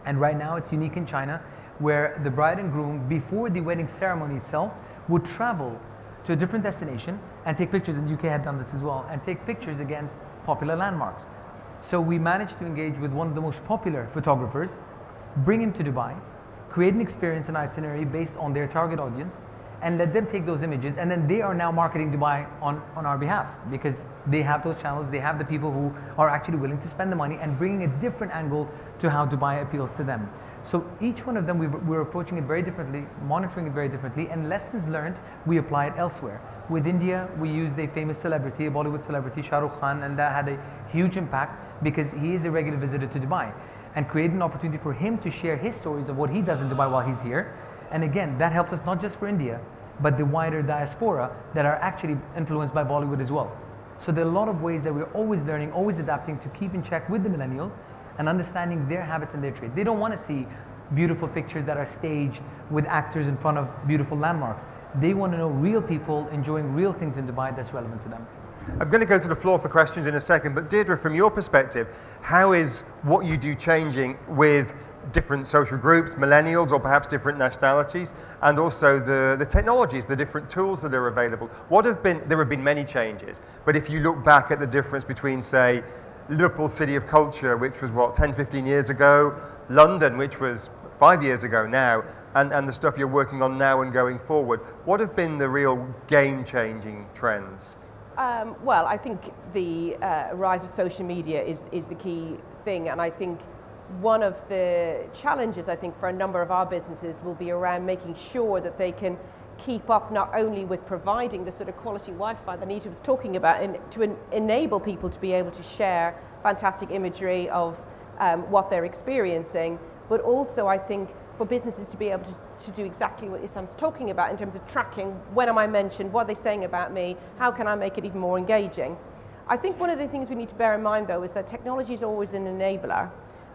[SPEAKER 3] and right now it's unique in China, where the bride and groom, before the wedding ceremony itself, would travel to a different destination and take pictures, and the UK had done this as well, and take pictures against popular landmarks. So we managed to engage with one of the most popular photographers, bring him to Dubai, create an experience and itinerary based on their target audience, and let them take those images, and then they are now marketing Dubai on our behalf, because they have those channels, they have the people who are actually willing to spend the money and bringing a different angle to how Dubai appeals to them. So each one of them, we're approaching it very differently, monitoring it very differently, and lessons learned, we apply it elsewhere. With India, we used a famous celebrity, a Bollywood celebrity, Shah Rukh Khan, and that had a huge impact because he is a regular visitor to Dubai, and created an opportunity for him to share his stories of what he does in Dubai while he's here. And again, that helped us not just for India, but the wider diaspora that are actually influenced by Bollywood as well. So there are a lot of ways that we're always learning, always adapting to keep in check with the millennials and understanding their habits and their trade. They don't want to see beautiful pictures that are staged with actors in front of beautiful landmarks. They want to know real people enjoying real things in Dubai that's relevant to them.
[SPEAKER 1] I'm going to go to the floor for questions in a second, but Deidre, from your perspective, how is what you do changing with different social groups, millennials, or perhaps different nationalities, and also the technologies, the different tools that are available? There have been many changes, but if you look back at the difference between, say, Liverpool City of Culture, which was what, 10, 15 years ago, London, which was 5 years ago now, and the stuff you're working on now and going forward, what have been the real game-changing trends?
[SPEAKER 4] Well, I think the rise of social media is the key thing, and I think one of the challenges, I think, for a number of our businesses will be around making sure that they can keep up not only with providing the sort of quality Wi-Fi that Anita was talking about, and to enable people to be able to share fantastic imagery of what they're experiencing, but also I think for businesses to be able to do exactly what Issam's talking about in terms of tracking, when am I mentioned, what are they saying about me, how can I make it even more engaging. I think one of the things we need to bear in mind though is that technology is always an enabler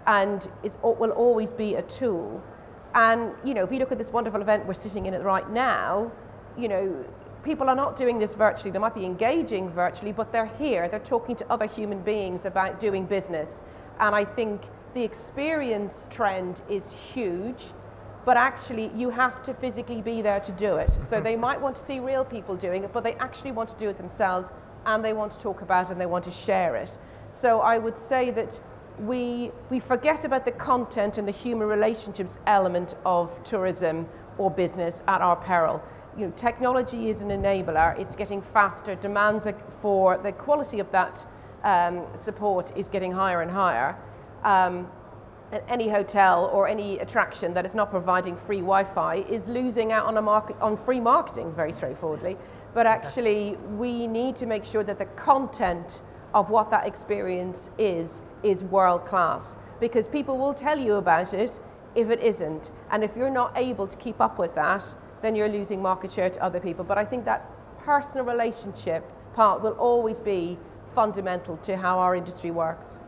[SPEAKER 4] and will always be a tool. And you know, if we look at this wonderful event we're sitting in it right now, you know, people are not doing this virtually. They might be engaging virtually, but they're here, they're talking to other human beings about doing business. And I think the experience trend is huge, but actually you have to physically be there to do it. So they might want to see real people doing it, but they actually want to do it themselves, and they want to talk about it and they want to share it. So I would say that we forget about the content and the human relationships element of tourism or business at our peril. You know, technology is an enabler, it's getting faster, demands for the quality of that support is getting higher and higher. Any hotel or any attraction that is not providing free Wi-Fi is losing out on free marketing, very straightforwardly. But actually, we need to make sure that the content of what that experience is world class, because people will tell you about it if it isn't. And if you're not able to keep up with that, then you're losing market share to other people. But I think that personal relationship part will always be fundamental to how our industry works.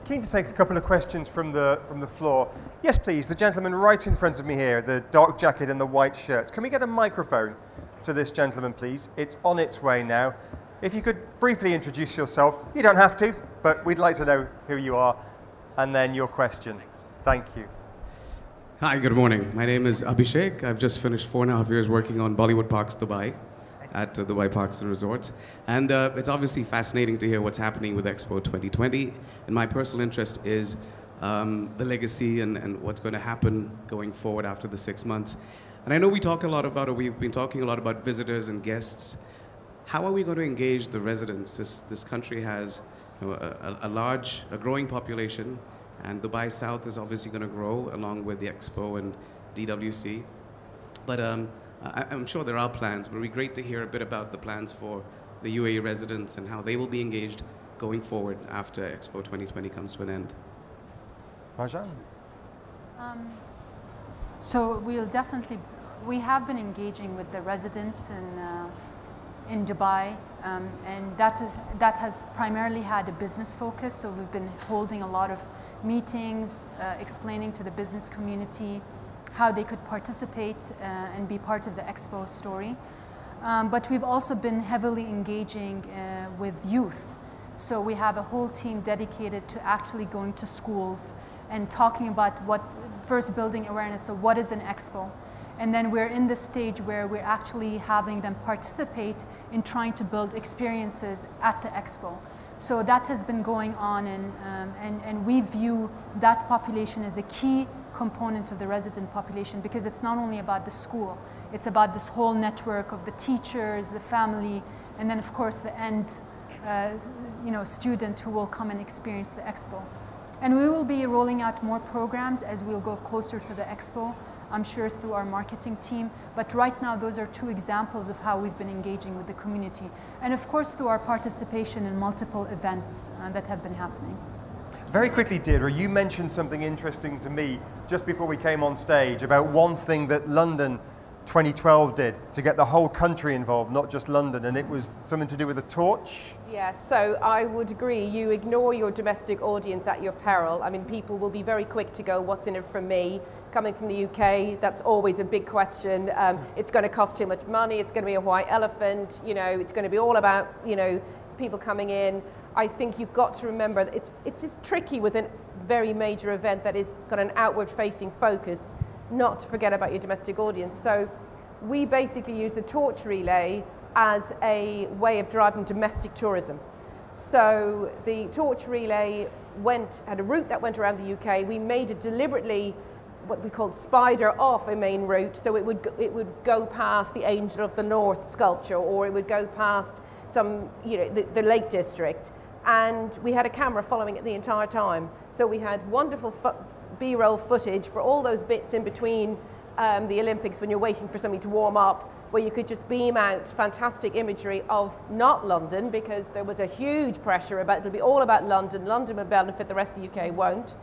[SPEAKER 1] Keen to take a couple of questions from the floor. Yes, please, the gentleman right in front of me here, the dark jacket and the white shirt. Can we get a microphone to this gentleman, please? It's on its way now. If you could briefly introduce yourself. You don't have to, but we'd like to know who you are, and then your question. Thank you.
[SPEAKER 6] Hi, good morning. My name is Abhishek. I've just finished 4.5 years working on Bollywood Parks Dubai at Dubai Parks and Resorts. And it's obviously fascinating to hear what's happening with Expo 2020. And my personal interest is the legacy and what's going to happen going forward after the 6 months. And I know we talk a lot about, or we've been talking a lot about visitors and guests. How are we going to engage the residents? This country has a growing population, and Dubai South is obviously going to grow along with the Expo and DWC. But I'm sure there are plans, but it would be great to hear a bit about the plans for the UAE residents and how they will be engaged going forward after Expo 2020 comes to an end.
[SPEAKER 1] Marjan?
[SPEAKER 2] So we have been engaging with the residents in Dubai, and that has primarily had a business focus. So we've been holding a lot of meetings, explaining to the business community how they could participate and be part of the Expo story. But we've also been heavily engaging with youth. So we have a whole team dedicated to actually going to schools and talking about first building awareness of what is an Expo. And then we're in the stage where we're actually having them participate in trying to build experiences at the Expo. So that has been going on, and we view that population as a key component of the resident population, because it's not only about the school, it's about this whole network of the teachers, the family, and then of course the end student who will come and experience the Expo. And we will be rolling out more programs as we'll go closer to the Expo, I'm sure through our marketing team. But right now, those are two examples of how we've been engaging with the community. And of course, through our participation in multiple events that have been happening.
[SPEAKER 1] Very quickly, Deidre, you mentioned something interesting to me just before we came on stage about one thing that London 2012 did to get the whole country involved, not just London, and it was something to do with a torch.
[SPEAKER 4] Yeah, so I would agree. You ignore your domestic audience at your peril. I mean, people will be very quick to go, what's in it for me? Coming from the UK, that's always a big question. It's going to cost too much money. It's going to be a white elephant. It's going to be all about, people coming in. I think you've got to remember that it's just tricky with a very major event that is got an outward-facing focus, not to forget about your domestic audience. So we basically use the torch relay as a way of driving domestic tourism. So the torch relay had a route that went around the UK. We made it deliberately what we called spider off a main route, so it would go past the Angel of the North sculpture, or it would go past some, the Lake District. And we had a camera following it the entire time. So we had wonderful B-roll footage for all those bits in between the Olympics when you're waiting for somebody to warm up, where you could just beam out fantastic imagery of not London, because there was a huge pressure about it'll be all about London. London will benefit, the rest of the UK won't.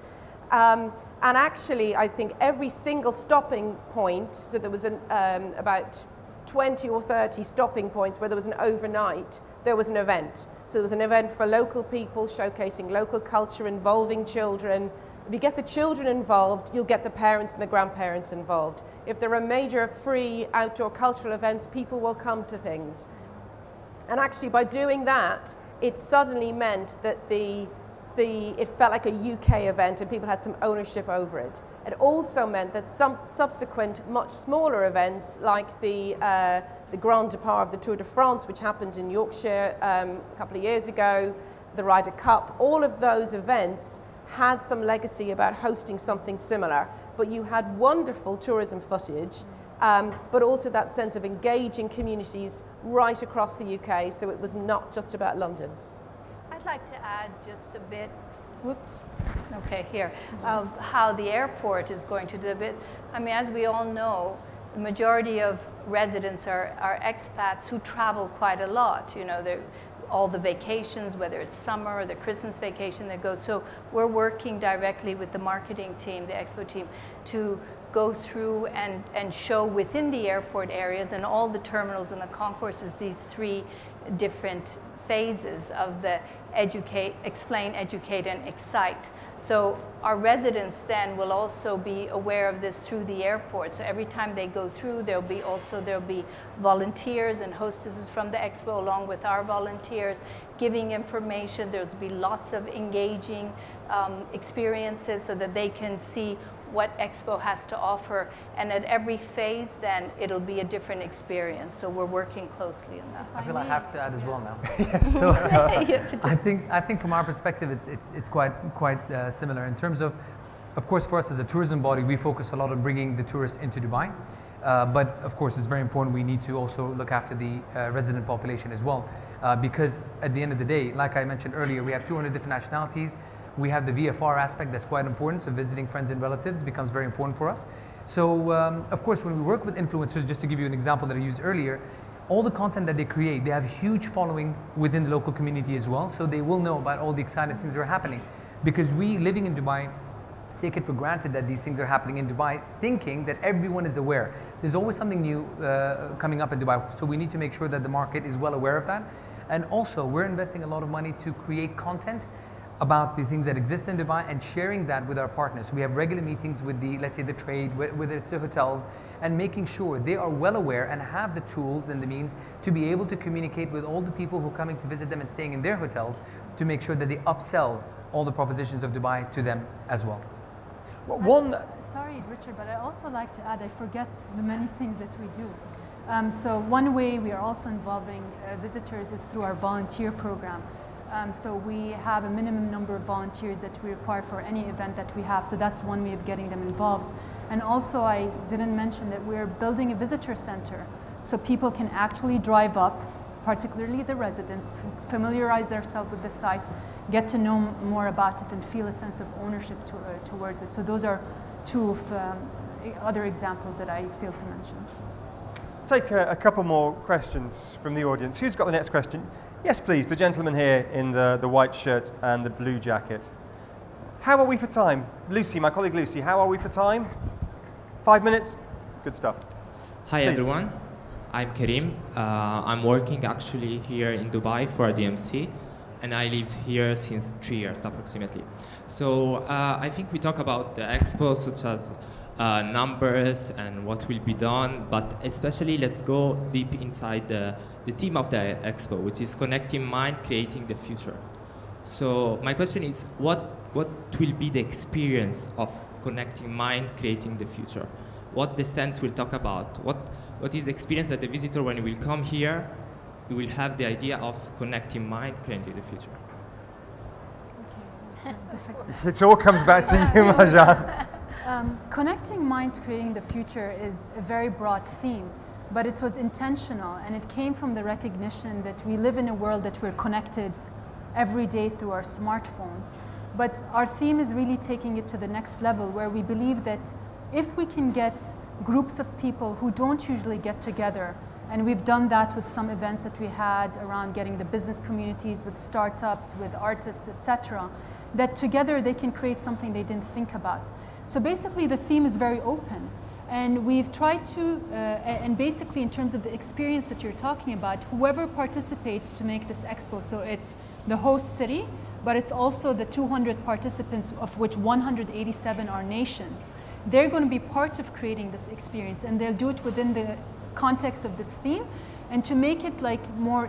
[SPEAKER 4] And actually, I think every single stopping point, so there was about 20 or 30 stopping points where there was an overnight, there was an event. So there was an event for local people, showcasing local culture, involving children. If you get the children involved, you'll get the parents and the grandparents involved. If there are major free outdoor cultural events, people will come to things. And actually, by doing that, it suddenly meant that it felt like a UK event and people had some ownership over it. It also meant that some subsequent, much smaller events, like the Grand Départ of the Tour de France, which happened in Yorkshire a couple of years ago, the Ryder Cup, all of those events had some legacy about hosting something similar. But you had wonderful tourism footage, but also that sense of engaging communities right across the UK, so it was not just about London.
[SPEAKER 5] I'd like to add just a bit, of how the airport is going to do a bit. I mean, as we all know, the majority of residents are expats who travel quite a lot. All the vacations, whether it's summer or the Christmas vacation they go. So we're working directly with the marketing team, the Expo team, to go through and show within the airport areas and all the terminals and the concourses these three different phases of the educate, explain, educate, and excite. So our residents then will also be aware of this through the airport. So every time they go through, there'll be volunteers and hostesses from the Expo along with our volunteers giving information. There'll be lots of engaging experiences so that they can see what Expo has to offer, and at every phase then it'll be a different experience. So we're working closely on that.
[SPEAKER 3] I feel I have to add as well now.
[SPEAKER 1] Yes.
[SPEAKER 3] So I think from our perspective it's quite similar in terms of course for us as a tourism body we focus a lot on bringing the tourists into Dubai. But of course it's very important we need to also look after the resident population as well, because at the end of the day, like I mentioned earlier, we have 200 different nationalities. We have the VFR aspect that's quite important, so visiting friends and relatives becomes very important for us. So of course when we work with influencers, just to give you an example that I used earlier, all the content that they create, they have a huge following within the local community as well, so they will know about all the exciting things that are happening. Because we, living in Dubai, take it for granted that these things are happening in Dubai, thinking that everyone is aware. There's always something new coming up in Dubai, so we need to make sure that the market is well aware of that. And also, we're investing a lot of money to create content about the things that exist in Dubai and sharing that with our partners. So we have regular meetings with the, let's say, the trade, whether it's the hotels, and making sure they are well aware and have the tools and the means to be able to communicate with all the people who are coming to visit them and staying in their hotels to make sure that they upsell all the propositions of Dubai to them as well.
[SPEAKER 2] Sorry, Richard, but I also like to add, I forget the many things that we do. So one way we are also involving visitors is through our volunteer program. So we have a minimum number of volunteers that we require for any event that we have. So that's one way of getting them involved. And also I didn't mention that we're building a visitor center. So people can actually drive up, particularly the residents, familiarize themselves with the site, get to know more about it and feel a sense of ownership towards it. So those are two of the other examples that I failed to mention.
[SPEAKER 1] Take a couple more questions from the audience. Who's got the next question? Yes, please, the gentleman here in the white shirt and the blue jacket. How are we for time? Lucy, my colleague Lucy, how are we for time? 5 minutes? Good stuff.
[SPEAKER 7] Hi,
[SPEAKER 1] please.
[SPEAKER 7] everyone. I'm Karim. I'm working actually here in Dubai for DMC, and I live here since 3 years approximately. So I think we talk about the Expo, such as numbers and what will be done, but especially let's go deep inside the theme of the Expo, which is connecting mind, creating the future. So my question is, what will be the experience of connecting mind, creating the future? What the stands will talk about? What is the experience that the visitor, when he will come here, he will have the idea of connecting mind, creating the future?
[SPEAKER 2] Okay, that's difficult.
[SPEAKER 1] It all comes back to you, Marjan.
[SPEAKER 2] Connecting minds, creating the future is a very broad theme, but it was intentional, and it came from the recognition that we live in a world that we're connected every day through our smartphones. But our theme is really taking it to the next level, where we believe that if we can get groups of people who don't usually get together, and we've done that with some events that we had around getting the business communities, with startups, with artists, etc., that together they can create something they didn't think about. So basically the theme is very open, and we've tried to, and basically in terms of the experience that you're talking about, whoever participates to make this expo, so it's the host city, but it's also the 200 participants, of which 187 are nations. They're going to be part of creating this experience, and they'll do it within the context of this theme. And to make it like more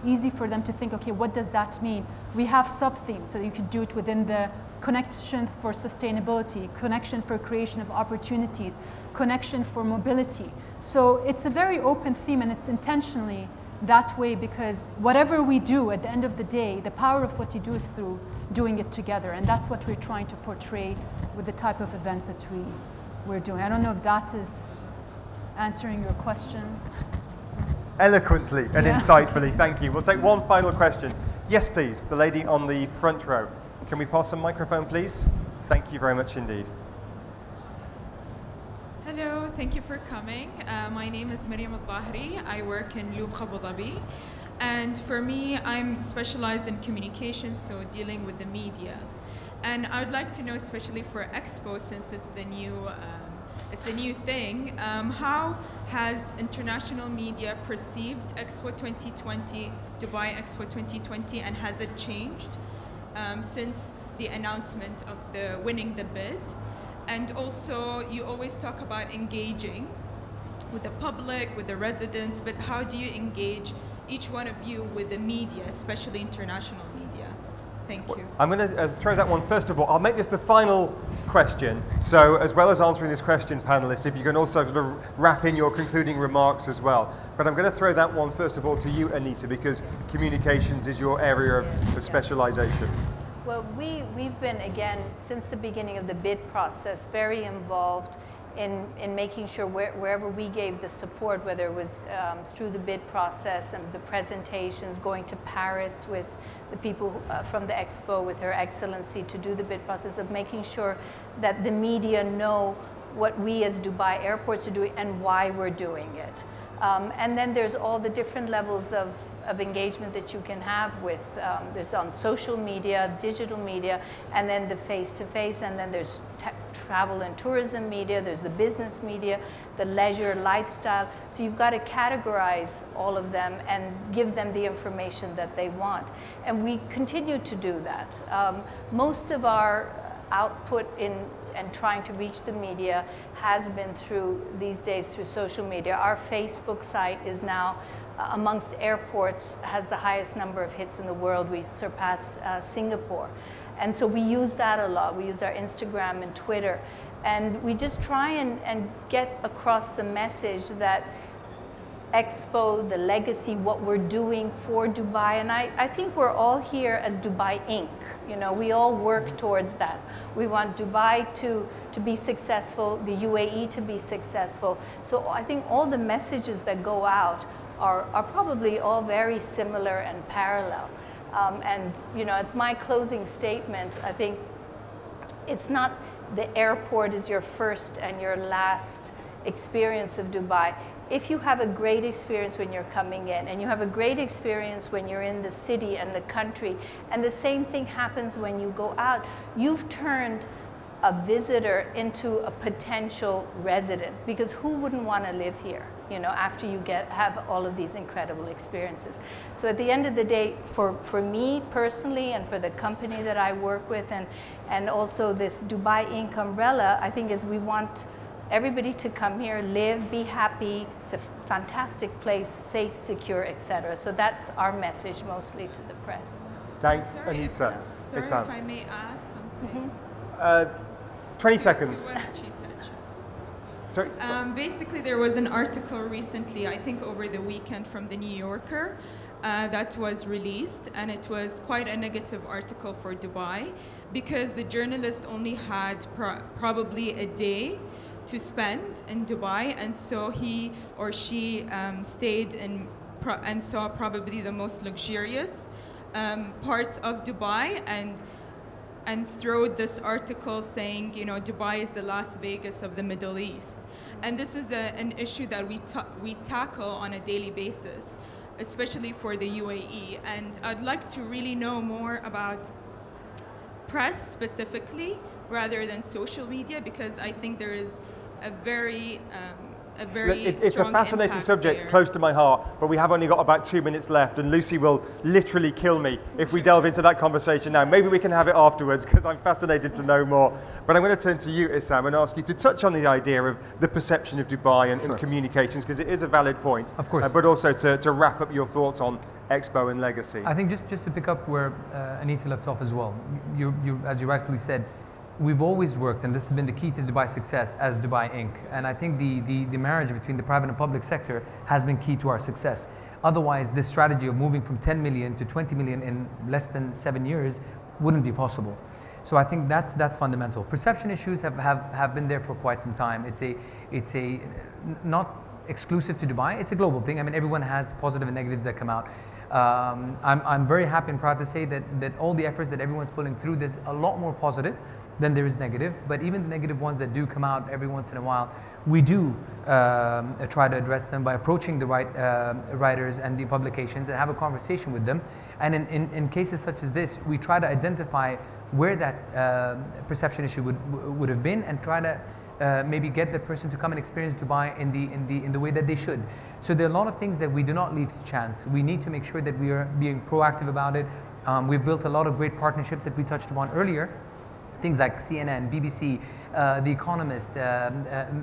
[SPEAKER 2] easy for them to think, okay, what does that mean? We have sub-themes, so you could do it within the connection for sustainability, connection for creation of opportunities, connection for mobility. So it's a very open theme, and it's intentionally that way, because whatever we do at the end of the day, the power of what you do is through doing it together, and that's what we're trying to portray with the type of events that we're doing. I don't know if that is answering your question. So.
[SPEAKER 1] Eloquently and insightfully, thank you. We'll take one final question. Yes, please, the lady on the front row. Can we pass a microphone, please? Thank you very much indeed.
[SPEAKER 8] Hello, thank you for coming. My name is Marjan Faraidooni. I work in Louvre Abu Dhabi. And for me, I'm specialized in communications, so dealing with the media. And I would like to know, especially for Expo, since it's the new thing, how has international media perceived Expo 2020, Dubai Expo 2020, and has it changed since the announcement of winning the bid? And also, you always talk about engaging with the public, with the residents, but how do you engage, each one of you, with the media, especially international media? Thank you.
[SPEAKER 1] I'm going to throw that one first of all. I'll make this the final question. So as well as answering this question, panelists, if you can also sort of wrap in your concluding remarks as well. But I'm going to throw that one first of all to you, Anita, because communications is your area of specialization.
[SPEAKER 5] Well, we've been, again, since the beginning of the bid process, very involved in making sure wherever we gave the support, whether it was through the bid process and the presentations, going to Paris with the people from the Expo with Her Excellency to do the bid process, of making sure that the media know what we as Dubai airports are doing and why we're doing it. And then there's all the different levels of engagement that you can have with, there's on social media, digital media, and then the face-to-face, and then there's travel and tourism media, there's the business media, the leisure, lifestyle. So you've got to categorize all of them and give them the information that they want. And we continue to do that. Most of our output and trying to reach the media has been through, these days, through social media. Our Facebook site is now, amongst airports, has the highest number of hits in the world. We surpassed Singapore. And so we use that a lot. We use our Instagram and Twitter. And we just try and get across the message that Expo, the legacy, what we're doing for Dubai. And I think we're all here as Dubai Inc. You know, we all work towards that. We want Dubai to be successful, the UAE to be successful. So I think all the messages that go out are probably all very similar and parallel. And, you know, it's my closing statement. I think it's not the airport is your first and your last experience of Dubai. If you have a great experience when you're coming in, and you have a great experience when you're in the city and the country, and the same thing happens when you go out, you've turned a visitor into a potential resident, because who wouldn't want to live here, you know, after you have all of these incredible experiences. So at the end of the day, for me personally and for the company that I work with, and also this Dubai Inc. umbrella, I think is we want everybody to come here, live, be happy. It's a fantastic place, safe, secure, etc. So that's our message mostly to the press.
[SPEAKER 1] Thanks, Anita.
[SPEAKER 8] Sorry if I may add something.
[SPEAKER 1] 20 seconds.
[SPEAKER 8] To what she said.
[SPEAKER 1] Sorry?
[SPEAKER 8] Basically, there was an article recently, I think over the weekend, from the New Yorker that was released, and it was quite a negative article for Dubai, because the journalist only had probably a day to spend in Dubai, and so he or she stayed in and saw probably the most luxurious parts of Dubai, and wrote this article saying, you know, Dubai is the Las Vegas of the Middle East. And this is an issue that we tackle on a daily basis, especially for the UAE. And I'd like to really know more about press specifically, rather than social media, because I think there is a very
[SPEAKER 1] it's a fascinating subject,
[SPEAKER 8] there.
[SPEAKER 1] close to my heart, but we have only got about 2 minutes left, and Lucy will literally kill me if we delve into that conversation now. Maybe we can have it afterwards, because I'm fascinated to know more. But I'm going to turn to you, Issam, and ask you to touch on the idea of the perception of Dubai and communications, because it is a valid point.
[SPEAKER 3] Of course.
[SPEAKER 1] But also to wrap up your thoughts on Expo and legacy.
[SPEAKER 3] I think just to pick up where Anita left off as well, you as you rightfully said, we've always worked, and this has been the key to Dubai's success, as Dubai Inc. And I think the marriage between the private and public sector has been key to our success. Otherwise, this strategy of moving from 10 million to 20 million in less than 7 years wouldn't be possible. So I think that's fundamental. Perception issues have been there for quite some time. It's a not exclusive to Dubai, it's a global thing. I mean, everyone has positive and negatives that come out. I'm very happy and proud to say that all the efforts that everyone's pulling through, there's a lot more positive than there is negative, but even the negative ones that do come out every once in a while, we do try to address them by approaching the right writers and the publications and have a conversation with them. And in cases such as this, we try to identify where that perception issue would have been, and try to maybe get the person to come and experience Dubai in the way that they should. So there are a lot of things that we do not leave to chance. We need to make sure that we are being proactive about it. We've built a lot of great partnerships that we touched upon earlier. Things like CNN, BBC, The Economist,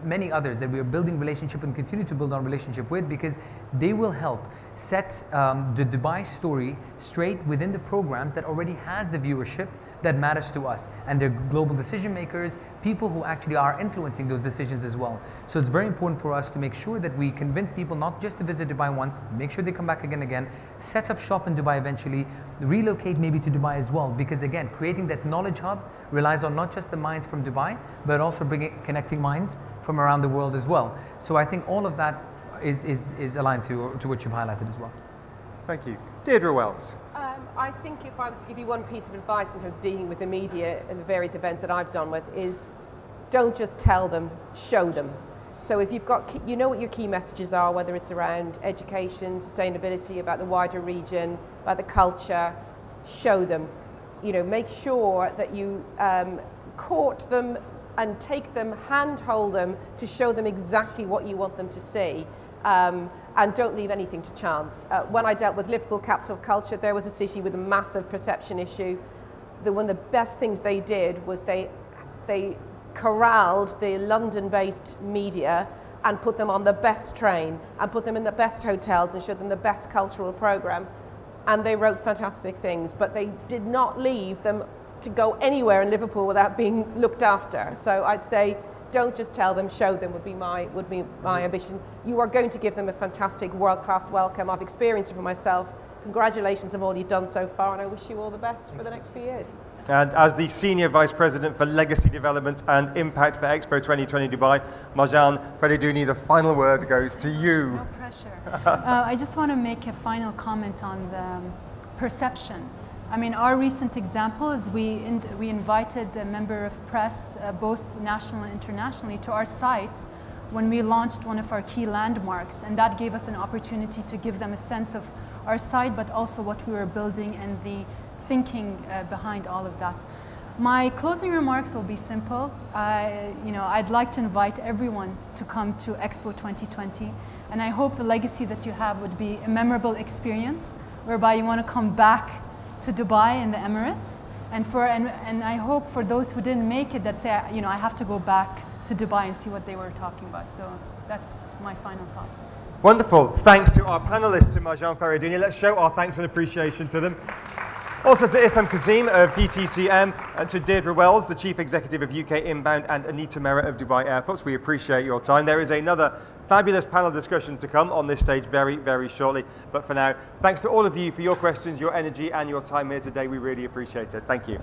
[SPEAKER 3] many others that we are building relationship and continue to build our relationship with, because they will help set the Dubai story straight within the programs that already has the viewership that matters to us, and they're global decision makers, people who actually are influencing those decisions as well. So it's very important for us to make sure that we convince people not just to visit Dubai once, make sure they come back again, set up shop in Dubai eventually, relocate maybe to Dubai as well, because again, creating that knowledge hub relies on not just the minds from Dubai, but also connecting minds from around the world as well. So I think all of that is aligned to what you've highlighted as well.
[SPEAKER 1] Thank you. Deidre Wells.
[SPEAKER 4] I think if I was to give you one piece of advice in terms of dealing with the media and the various events that I've done with, is don't just tell them, show them. So if you've got, you know what your key messages are, whether it's around education, sustainability, about the wider region, about the culture, show them. You know, make sure that you court them and take them, handhold them to show them exactly what you want them to see. And don't leave anything to chance. When I dealt with Liverpool Capital of Culture, there was a city with a massive perception issue. One of the best things they did was they corralled the London-based media and put them on the best train and put them in the best hotels and showed them the best cultural program. And they wrote fantastic things, but they did not leave them to go anywhere in Liverpool without being looked after. So I'd say, don't just tell them, show them would be my ambition. You are going to give them a fantastic world-class welcome. I've experienced it for myself. Congratulations on all you've done so far, and I wish you all the best for the next few years.
[SPEAKER 1] And as the Senior Vice President for Legacy Development and Impact for Expo 2020 Dubai, Marjan Faraidooni, the final word goes to you.
[SPEAKER 2] No pressure. I just want to make a final comment on the perception. I mean, our recent example is we invited a member of press, both national and internationally, to our site when we launched one of our key landmarks, and that gave us an opportunity to give them a sense of our site, but also what we were building and the thinking behind all of that. My closing remarks will be simple. I'd like to invite everyone to come to Expo 2020, and I hope the legacy that you have would be a memorable experience, whereby you want to come back to Dubai and the Emirates, and I hope for those who didn't make it that say, I have to go back to Dubai and see what they were talking about. So that's my final thoughts.
[SPEAKER 1] Wonderful. Thanks to our panelists, to Marjan Faraidooni. Let's show our thanks and appreciation to them. Also to Issam Kazim of DTCM, and to Deidre Wells, the Chief Executive of UK Inbound, and Anita Mehra of Dubai Airports. We appreciate your time. There is another fabulous panel discussion to come on this stage very, very shortly. But for now, thanks to all of you for your questions, your energy, and your time here today. We really appreciate it. Thank you.